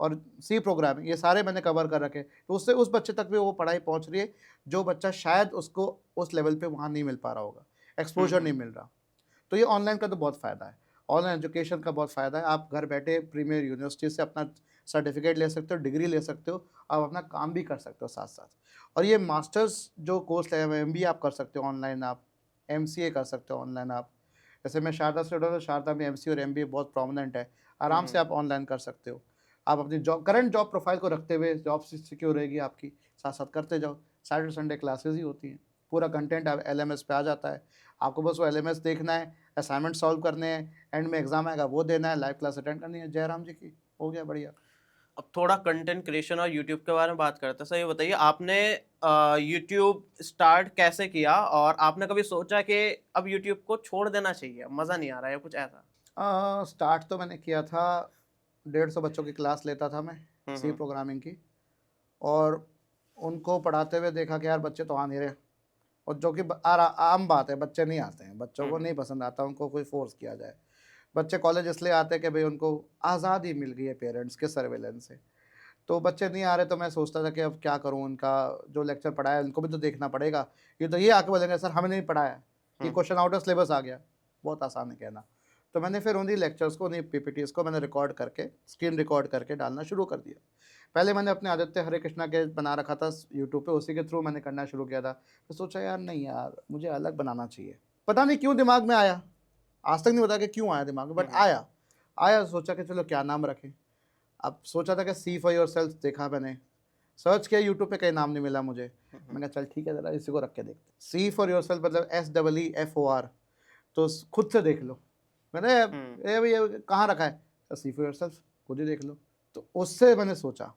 और सी प्रोग्रामिंग, ये सारे मैंने कवर कर रखे। तो उससे उस बच्चे तक भी वो पढ़ाई पहुंच रही है जो बच्चा शायद उसको उस लेवल पे वहाँ नहीं मिल पा रहा होगा, एक्सपोजर नहीं मिल रहा। तो ये ऑनलाइन का तो बहुत फ़ायदा है, ऑनलाइन एजुकेशन का बहुत फ़ायदा है। आप घर बैठे प्रीमियर यूनिवर्सिटी से अपना सर्टिफिकेट ले सकते हो, डिग्री ले सकते हो, आप अपना काम भी कर सकते हो साथ साथ। और ये मास्टर्स जो कोर्स है, MBA आप कर सकते हो ऑनलाइन, आप MCA कर सकते हो ऑनलाइन। आप जैसे मैं शारदा स्टूडेंट हूँ, शारदा में MCA और MBA बहुत प्रोमिनेंट है, आराम से आप ऑनलाइन कर सकते हो। आप अपनी जॉब, करंट जॉब प्रोफाइल को रखते हुए, जॉब सिक्योर रहेगी आपकी, साथ साथ करते जाओ। सैटरडे संडे क्लासेस ही होती हैं, पूरा कंटेंट LMS पे आ जाता है, आपको बस वो LMS देखना है, असाइनमेंट सॉल्व करने हैं, एंड में एग्जाम आएगा वो देना है, लाइव क्लास अटेंड करनी है, जयराम जी की, हो गया बढ़िया। अब थोड़ा कंटेंट क्रिएशन और यूट्यूब के बारे में बात करते हैं। सर ये बताइए, आपने यूट्यूब स्टार्ट कैसे किया और आपने कभी सोचा कि अब यूट्यूब को छोड़ देना चाहिए, मज़ा नहीं आ रहा है, कुछ ऐसा? स्टार्ट तो मैंने किया था, 150 बच्चों की क्लास लेता था मैं सी हम्म प्रोग्रामिंग की, और उनको पढ़ाते हुए देखा कि यार बच्चे तो आ नहीं रहे, और जो कि आम बात है, बच्चे नहीं आते हैं, बच्चों को नहीं पसंद आता, उनको कोई फोर्स किया जाए। बच्चे कॉलेज इसलिए आते हैं कि भाई उनको आज़ादी मिल गई है पेरेंट्स के सर्वेलेंस से, तो बच्चे नहीं आ रहे। तो मैं सोचता था कि अब क्या करूं, उनका जो लेक्चर पढ़ाया उनको भी तो देखना पड़ेगा। ये तो ये आके बोलेंगे सर हमें नहीं पढ़ाया, ये क्वेश्चन आउट ऑफ सिलेबस आ गया, बहुत आसान है कहना। तो मैंने फिर उन्हीं लेक्चर्स को, उन्हीं PPTs को मैंने रिकॉर्ड करके, स्क्रीन रिकॉर्ड करके डालना शुरू कर दिया। पहले मैंने अपने आदित्य हरे कृष्णा के बना रखा था यूट्यूब पे, उसी के थ्रू मैंने करना शुरू किया था। तो सोचा यार नहीं यार, मुझे अलग बनाना चाहिए, पता नहीं क्यों दिमाग में आया, आज तक नहीं पता कि क्यों आया दिमाग में, बट आया। सोचा कि चलो क्या नाम रखें। अब सोचा था कि सी फॉर योर सेल्फ, देखा मैंने, सर्च किया यूट्यूब पे, कहीं नाम नहीं मिला मुझे। मैंने कहा चल ठीक है, ज़रा इसी को रख के देखते। सी फॉर योर सेल्फ मतलब SEEFOR, तो खुद से देख लो। मैंने ये भाई ये कहाँ रखा है, सी फॉर योर सेल्फ, खुद ही देख लो। तो उससे मैंने सोचा,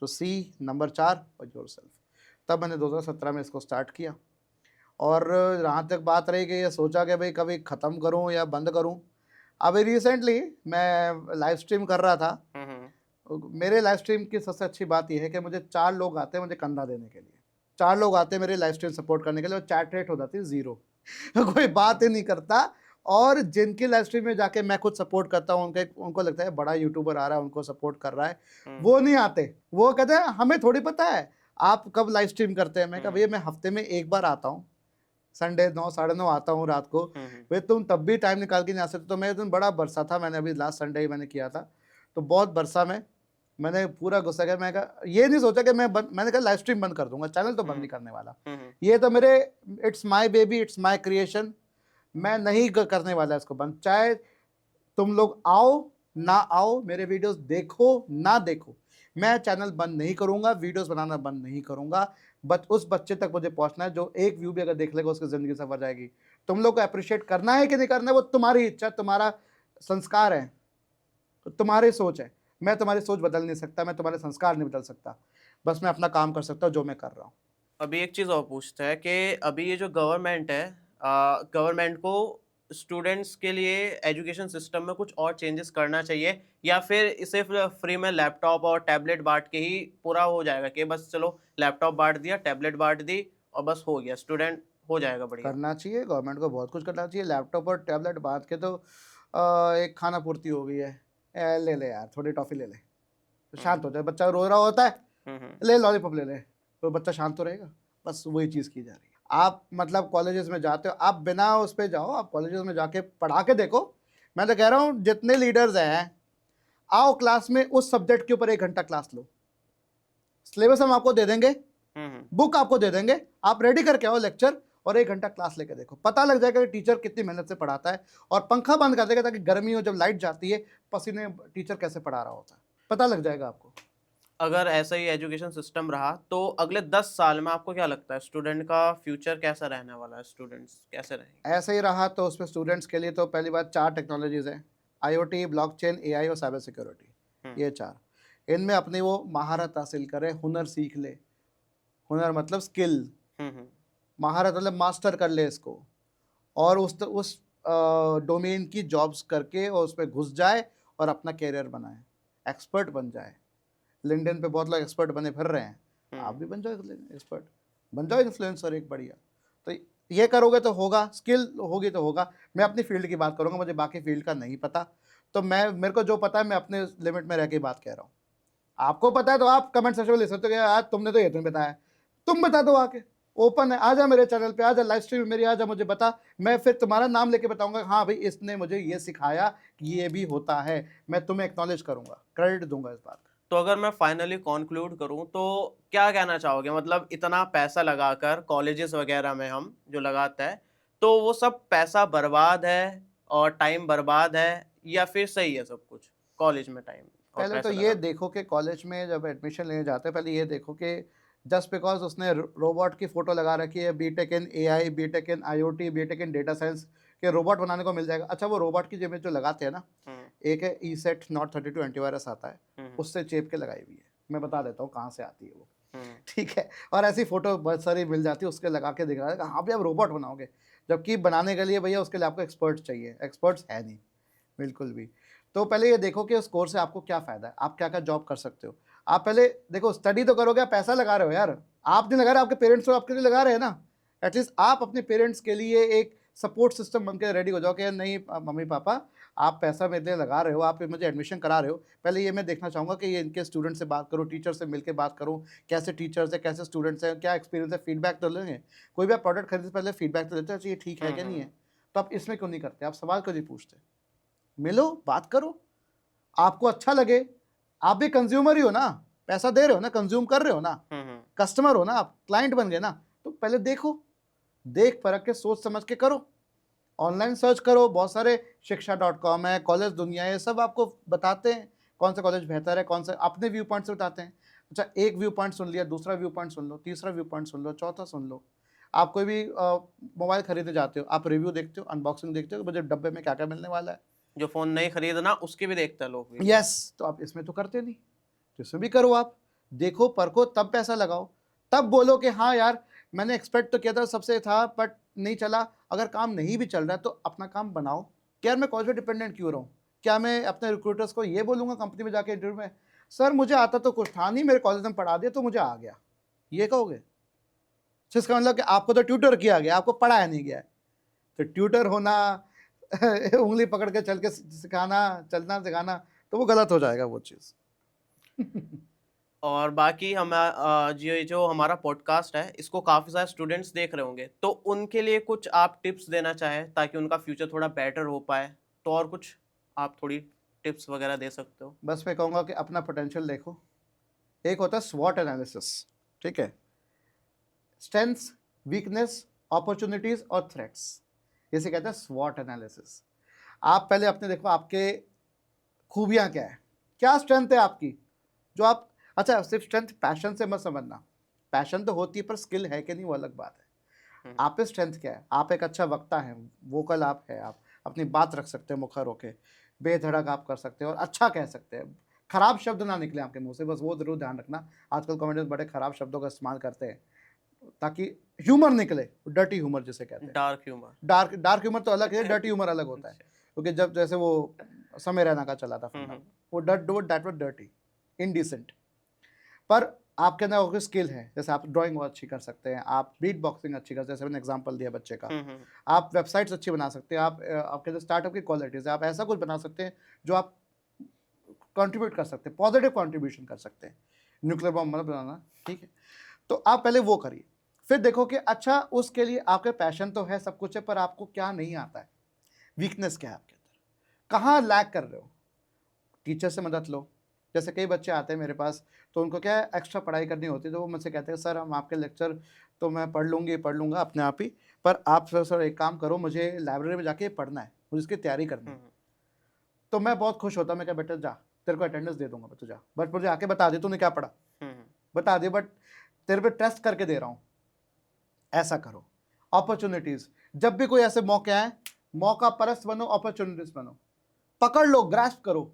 तो C नंबर 4 और योर सेल्फ। तब मैंने 2017 में इसको स्टार्ट किया। और जहाँ तक बात रही कि ये सोचा कि भाई कभी ख़त्म करूँ या बंद करूँ, अभी रिसेंटली मैं लाइव स्ट्रीम कर रहा था। मेरे लाइव स्ट्रीम की सबसे अच्छी बात यह है कि मुझे 4 लोग आते हैं मुझे कंधा देने के लिए, 4 लोग आते हैं मेरे लाइव स्ट्रीम सपोर्ट करने के लिए, और चैट रेट हो जाती है 0 कोई बात ही नहीं करता। और जिनकी लाइव स्ट्रीम में जाके मैं खुद सपोर्ट करता हूँ, उनको लगता है बड़ा यूट्यूबर आ रहा है, उनको सपोर्ट कर रहा है, वो नहीं आते। वो कहते हैं हमें थोड़ी पता है आप कब लाइव स्ट्रीम करते हैं। मैं कहा भैया मैं हफ्ते में एक बार आता हूँ, संडे 9 साढ़े 9 आता हूँ रात को, भाई तुम तब भी टाइम निकाल के नहीं आ सकते। तो मैं दिन बड़ा बरसा था, मैंने अभी लास्ट संडे ही मैंने किया था, तो बहुत बरसा में मैंने पूरा गुस्सा किया। मैं कहा ये नहीं सोचा कि मैंने कहा लाइव स्ट्रीम बंद कर दूंगा, चैनल तो बंद नहीं करने वाला, ये तो मेरे, it's my baby, it's my creation, मैं नहीं करने वाला इसको बंद। चाहे तुम लोग आओ ना आओ, मेरे वीडियोस देखो ना देखो, मैं चैनल बंद नहीं करूंगा, वीडियोस बनाना बंद नहीं करूंगा। बट उस बच्चे तक मुझे पहुंचना है जो एक व्यू भी अगर देख लेगा उसकी जिंदगी सफर जाएगी। तुम लोग को अप्रिशिएट करना है कि नहीं करना है वो तुम्हारी इच्छा, तुम्हारा संस्कार है, तुम्हारी सोच है। मैं तुम्हारी सोच बदल नहीं सकता, मैं तुम्हारे संस्कार नहीं बदल सकता, बस मैं अपना काम कर सकता हूँ जो मैं कर रहा हूँ। अभी एक चीज़ और पूछता है कि अभी ये जो गवर्नमेंट है, गवर्नमेंट को स्टूडेंट्स के लिए एजुकेशन सिस्टम में कुछ और चेंजेस करना चाहिए, या फिर सिर्फ फ्री में लैपटॉप और टैबलेट बांट के ही पूरा हो जाएगा कि बस चलो लैपटॉप बांट दिया, टैबलेट बांट दी और बस हो गया, स्टूडेंट हो जाएगा बढ़िया? करना चाहिए, गवर्नमेंट को बहुत कुछ करना चाहिए। लैपटॉप और टैबलेट बांट के तो एक खाना पूर्ति हो गई है। ले ले यार थोड़ी टॉफी ले ले, तो शांत हो जाए। बच्चा रो रहा होता है, ले लॉलीपॉप ले ले, तो बच्चा शांत तो रहेगा। बस वही चीज़ की जा रही है। आप मतलब कॉलेजेस में जाते हो, आप बिना उस पर जाओ, आप कॉलेजेस में जाके पढ़ा के देखो। मैं तो कह रहा हूँ जितने लीडर्स हैं, आओ क्लास में उस सब्जेक्ट के ऊपर 1 घंटा क्लास लो, सिलेबस हम आपको दे देंगे, बुक आपको दे देंगे, आप रेडी करके आओ लेक्चर और 1 घंटा क्लास लेके देखो, पता लग जाएगा कि टीचर कितनी मेहनत से पढ़ाता है। और पंखा बंद कर देगा ताकि गर्मी हो, जब लाइट जाती है पसीने टीचर कैसे पढ़ा रहा होता है, पता लग जाएगा आपको। अगर ऐसा ही एजुकेशन सिस्टम रहा तो अगले 10 साल में आपको क्या लगता है स्टूडेंट का फ्यूचर कैसा रहने वाला है, स्टूडेंट्स कैसे रहेंगे? ऐसा ही रहा तो उसमें स्टूडेंट्स के लिए तो पहली बात 4 टेक्नोलॉजीज़ हैं, IoT, ब्लॉकचेन, AI और साइबर सिक्योरिटी। ये 4, इनमें अपनी वो महारत हासिल करे, हुनर सीख ले। हुनर मतलब स्किल, महारत मतलब मास्टर कर ले इसको, और उस डोमेन की जॉब्स करके और उसमें घुस जाए और अपना कैरियर बनाए, एक्सपर्ट बन जाए। लिंक्डइन पे बहुत लोग एक्सपर्ट बने फिर रहे हैं, आप भी बन जाओ एक्सपर्ट, बन जाओ इन्फ्लुएंसर एक बढ़िया। तो ये करोगे तो होगा, स्किल होगी तो होगा। मैं अपनी फील्ड की बात करूंगा, मुझे बाकी फील्ड का नहीं पता, तो मैं, मेरे को जो पता है मैं अपने लिमिट में रह के बात कह रहा हूँ। आपको पता है तो आप कमेंट सेक्शन में लिख सकते हो कि यार तुमने तो ये नहीं बताया, तुम बता दो आके, ओपन है, आजा मेरे चैनल पे, आजा लाइव स्ट्रीम मेरी, आजा मुझे बता, मैं फिर तुम्हारा नाम लेके बताऊंगा हाँ भाई इसने मुझे ये सिखाया कि ये भी होता है, मैं तुम्हें एक्नॉलेज करूंगा, क्रेडिट दूंगा इस बात का। तो अगर मैं फाइनली कंक्लूड करूं तो क्या कहना चाहोगे, मतलब इतना पैसा लगाकर कॉलेजेस वगैरह में हम जो लगाते हैं, तो वो सब पैसा बर्बाद है और टाइम बर्बाद है, या फिर सही है सब कुछ कॉलेज में टाइम और पहले तो पैसा ये लगाना? देखो कि कॉलेज में जब एडमिशन लेने जाते हैं, पहले ये देखो कि जस्ट बिकॉज उसने रोबोट की फोटो लगा रखी है, BTech in AI, BTech in IoT, BTech in data science के रोबोट बनाने को मिल जाएगा। अच्छा वो रोबोट की इमेज जो लगाते हैं ना, एक है ई सेट नॉट 32 एंटीवायरस आता है, उससे चेप के लगाई हुई है, मैं बता देता हूँ कहाँ से आती है वो, ठीक है। और ऐसी फोटो बहुत सारी मिल जाती है, उसके लगा के दिखा रहा है हाँ भैया आप रोबोट बनाओगे, जबकि बनाने के लिए भैया उसके लिए आपको एक्सपर्ट चाहिए, एक्सपर्ट्स है नहीं बिल्कुल भी। तो पहले ये देखो कि उस कोर्स से आपको क्या फ़ायदा है, आप क्या क्या जॉब कर सकते हो। आप पहले देखो, स्टडी तो करोगे, आप पैसा लगा रहे हो यार, आप नहीं लगा रहे, आपके पेरेंट्स तो आपके लिए लगा रहे हैं ना, एटलीस्ट आप अपने पेरेंट्स के लिए एक सपोर्ट सिस्टम बन के रेडी हो जाओ कि नहीं मम्मी पापा आप पैसा मेरे लिए लगा रहे हो, आप मुझे एडमिशन करा रहे हो, पहले ये मैं देखना चाहूँगा कि ये इनके स्टूडेंट से बात करूँ, टीचर से मिलकर बात करूँ, कैसे टीचर्स है, कैसे स्टूडेंट्स हैं, क्या एक्सपीरियंस है, फीडबैक तो लेंगे। कोई भी आप प्रोडक्ट खरीदने से पहले फीडबैक तो लेते हैं, ये ठीक है कि नहीं है। तो आप इसमें क्यों नहीं करते, आप सवाल क्यों नहीं पूछते, मिलो बात करो, आपको अच्छा लगे, आप भी कंज्यूमर ही हो ना, पैसा दे रहे हो ना, कंज्यूम कर रहे हो ना, कस्टमर हो ना, आप क्लाइंट बन गए ना, तो पहले देखो, देख परख के सोच समझ के करो, ऑनलाइन सर्च करो, बहुत सारे शिक्षा.com है, कॉलेज दुनिया है, सब आपको बताते हैं कौन सा कॉलेज बेहतर है, कौन सा, अपने व्यू पॉइंट से बताते हैं। अच्छा एक व्यू पॉइंट सुन लिया, दूसरा व्यू पॉइंट सुन लो, तीसरा व्यू पॉइंट सुन लो, चौथा सुन लो। आप कोई भी मोबाइल खरीदने जाते हो, आप रिव्यू देखते हो, अनबॉक्सिंग देखते हो, मुझे डब्बे में क्या क्या मिलने वाला है, जो फोन नहीं खरीदना उसके भी देखते हैं लोग भी। यस। तो आप इसमें तो करते नहीं, तो इसमें भी करो, आप देखो परखो, तब पैसा लगाओ, तब बोलो कि हाँ यार मैंने एक्सपेक्ट तो किया था सबसे था बट नहीं चला। अगर काम नहीं भी चल रहा है तो अपना काम बनाओ कि यार मैं कॉलेज पे डिपेंडेंट क्यों रहूँ। क्या मैं अपने रिक्रूटर्स को ये बोलूँगा कंपनी में जाके इंटरव्यू में, सर मुझे आता तो कुछ था नहीं, मेरे कॉलेज में पढ़ा दिया तो मुझे आ गया, ये कहोगे? इसका मतलब कि आपको तो ट्यूटर किया गया, आपको पढ़ाया नहीं गया है। तो ट्यूटर होना उंगली पकड़ के चल के सिखाना, चलना सिखाना, तो वो गलत हो जाएगा वो चीज़। और बाकी हम जो हमारा पॉडकास्ट है इसको काफ़ी सारे स्टूडेंट्स देख रहे होंगे, तो उनके लिए कुछ आप टिप्स देना चाहें ताकि उनका फ्यूचर थोड़ा बेटर हो पाए, तो और कुछ आप थोड़ी टिप्स वगैरह दे सकते हो? बस मैं कहूँगा कि अपना पोटेंशियल देखो। एक होता है स्वॉट एनालिसिस, ठीक है, स्ट्रेंथ्स, वीकनेस, अपॉर्चुनिटीज और थ्रेट्स, इसे कहते हैं स्वॉट एनालिसिस। आप पहले अपने देखो आपके खूबियाँ क्या है, क्या स्ट्रेंथ है आपकी जो आप, अच्छा सिर्फ स्ट्रेंथ पैशन से मत समझना, पैशन तो होती है पर स्किल है कि नहीं वो अलग बात है। आप पे स्ट्रेंथ क्या है, आप एक अच्छा वक्ता है, वोकल आप है, आप अपनी बात रख सकते हैं मुखर होके, बेधड़क आप कर सकते हैं और अच्छा कह सकते हैं, खराब शब्द ना निकले आपके मुंह से, बस वो जरूर ध्यान रखना। आजकल कॉमेडियंस बड़े खराब शब्दों का इस्तेमाल करते हैं ताकि ह्यूमर निकले, डर्टी ह्यूमर जिसे कहते हैं। डार्क ह्यूमर, डार्क ह्यूमर तो अलग है, डर्टी ह्यूमर अलग होता है, क्योंकि जब जैसे वो समय रैना का चला था फिल्म, वो दैट वाज डर्टी, इनडिसेंट। पर आपके अंदर कोई स्किल है, जैसे आप ड्राइंग बहुत अच्छी कर सकते हैं, आप बीट बॉक्सिंग अच्छी कर सकते हैं, जैसे मैंने एग्जांपल दिया बच्चे का, आप वेबसाइट्स अच्छी बना सकते हैं, आप आपके जो स्टार्टअप की क्वालिटीज है, आप ऐसा कुछ बना सकते हैं जो आप कंट्रीब्यूट कर सकते हैं, पॉजिटिव कंट्रीब्यूशन कर सकते हैं, न्यूक्लियर बॉम्ब मतलब बनाना, ठीक है। तो आप पहले वो करिए, फिर देखो कि अच्छा उसके लिए आपके पैशन तो है, सब कुछ है, पर आपको क्या नहीं आता है, वीकनेस क्या है आपके अंदर, कहाँ लैग कर रहे हो, टीचर से मदद लो। जैसे कई बच्चे आते हैं मेरे पास तो उनको क्या है एक्स्ट्रा पढ़ाई करनी होती है, तो वो मुझसे कहते हैं सर हम आपके लेक्चर तो मैं पढ़ लूँगा अपने आप ही, पर आप सर एक काम करो, मुझे लाइब्रेरी में जाके पढ़ना है, मुझे इसकी तैयारी करनी है। तो मैं बहुत खुश होता, मैं क्या बेटा जा, तेरे को अटेंडेंस दे दूंगा, तू जा, बट मुझे आके बता दे तूने क्या पढ़ा, बता दे, बट तेरे पे टेस्ट करके दे रहा हूँ। ऐसा करो। अपॉर्चुनिटीज, जब भी कोई ऐसे मौके आए, मौका परस्त बनो, अपॉर्चुनिटीज बनो, पकड़ लो, ग्रास्प करो,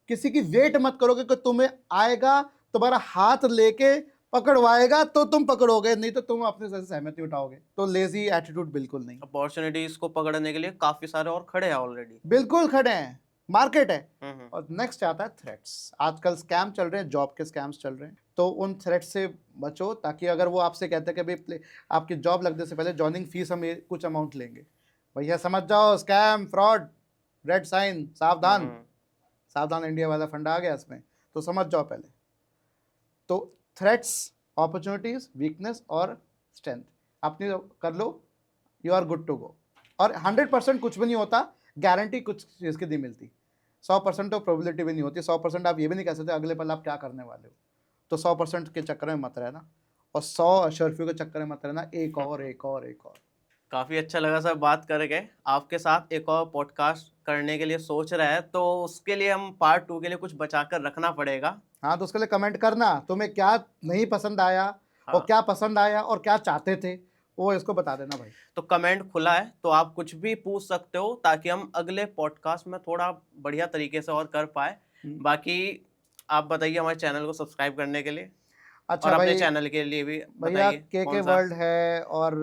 किसी की वेट मत करोगे कि तुम्हें आएगा, तुम्हारा हाथ लेके पकड़वाएगा तो तुम पकड़ोगे, नहीं तो तुम अपने से सहमति उठाओगे। तो लेजी एटीट्यूड बिल्कुल नहीं। अपॉर्चुनिटीज को पकड़ने के लिए काफी सारे और खड़े हैं ऑलरेडी, बिल्कुल खड़े हैं, मार्केट है। हम्म। और नेक्स्ट आता है थ्रेट्स। आजकल स्कैम चल रहे हैं, जॉब के स्कैम्स चल रहे हैं, तो उन थ्रेट्स से बचो, ताकि अगर वो आपसे कहते हैं कि भाई आपकी जॉब लगने से पहले जॉइनिंग फीस हम कुछ अमाउंट लेंगे, भैया समझ जाओ स्कैम, फ्रॉड, रेड साइन, सावधान। हम्म। सावधान इंडिया वाला फंड आ गया इसमें, तो समझ जाओ पहले। तो थ्रेट्स, अपॉर्चुनिटीज, वीकनेस और स्ट्रेंथ अपनी कर लो, you are good to go. और 100% कुछ भी नहीं होता, गारंटी कुछ चीज़ की नहीं मिलती। 100% तो प्रोबेबिलिटी भी नहीं होती। 100% आप ये भी नहीं कह सकते अगले पल आप क्या करने वाले हो। तो 100% के चक्कर में मत रहना, और 100 अशर्फियों के चक्कर में मत रहना, एक और एक और एक और। काफ़ी अच्छा लगा सर बात करके। आपके साथ एक और पॉडकास्ट करने के लिए सोच रहे हैं, तो उसके लिए हम पार्ट 2 के लिए कुछ बचा कर रखना पड़ेगा। हाँ, तो उसके लिए कमेंट करना तुम्हें क्या नहीं पसंद आया, और हाँ। क्या पसंद आया, और क्या चाहते थे, वो इसको बता देना भाई। तो कमेंट खुला है, तो आप कुछ भी पूछ सकते हो, ताकि हम अगले पॉडकास्ट में थोड़ा बढ़िया तरीके से और कर पाए। बाकी आप बताइए हमारे चैनल को सब्सक्राइब करने के लिए, अच्छा और अपने भाई, चैनल के लिए भी भैया बताइए के कौन सा। वर्ल्ड है और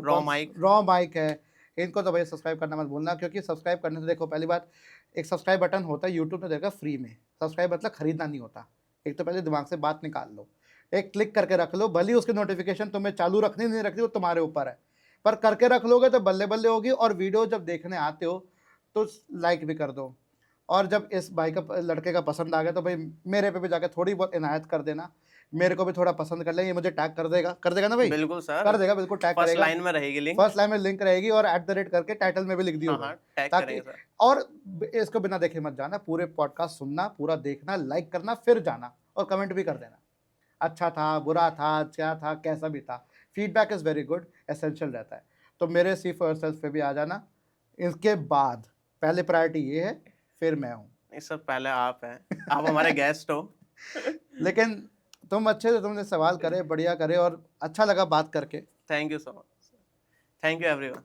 रॉ माइक। रॉ माइक है, इनको तो भैया सब्सक्राइब करना मत भूलना, क्योंकि सब्सक्राइब करने से देखो, पहली बात, एक सब्सक्राइब बटन होता है यूट्यूब में देगा फ्री में। सब्सक्राइब मतलब खरीदना नहीं होता। एक तो पहले दिमाग से बात निकाल लो, एक क्लिक करके रख लो, भले ही उसकी नोटिफिकेशन तुम्हें चालू रखनी नहीं रखनी वो तुम्हारे ऊपर है, पर करके रख लोगे तो बल्ले बल्ले होगी। और वीडियो जब देखने आते हो तो लाइक भी कर दो, और जब इस भाई का लड़के का पसंद आ गया तो भाई मेरे पे भी जाके थोड़ी बहुत इनायत कर देना, मेरे को भी थोड़ा पसंद कर ले, ये मुझे टैग कर देगा ना भाई? बिल्कुल सर, कर देगा, बिल्कुल टैग फर्स्ट करेगा। लाइन में रहेगी लिंक। फर्स्ट लाइन में लिंक रहेगी, और @ करके टाइटल में भी लिख दियो हाँ भाई, हाँ, टैग ताकि करेंगे सर। और इसको बिना देखे मत जाना, पूरे पॉडकास्ट सुनना, पूरा देखना, लाइक करना, फिर जाना, और कमेंट भी कर देना, अच्छा था, बुरा था, क्या था, कैसा भी था। Feedback is very good, essential रहता है। तो मेरे सी फॉर योरसेल्फ पे भी आ जाना। इसके बाद पहले प्रायोरिटी ये है, फिर मैं हूँ। नहीं सर, पहले आप हैं, आप हमारे गेस्ट हो। लेकिन तुम अच्छे से, तुमने सवाल करे, बढ़िया करे, और अच्छा लगा बात करके। Thank you so much. Thank you everyone.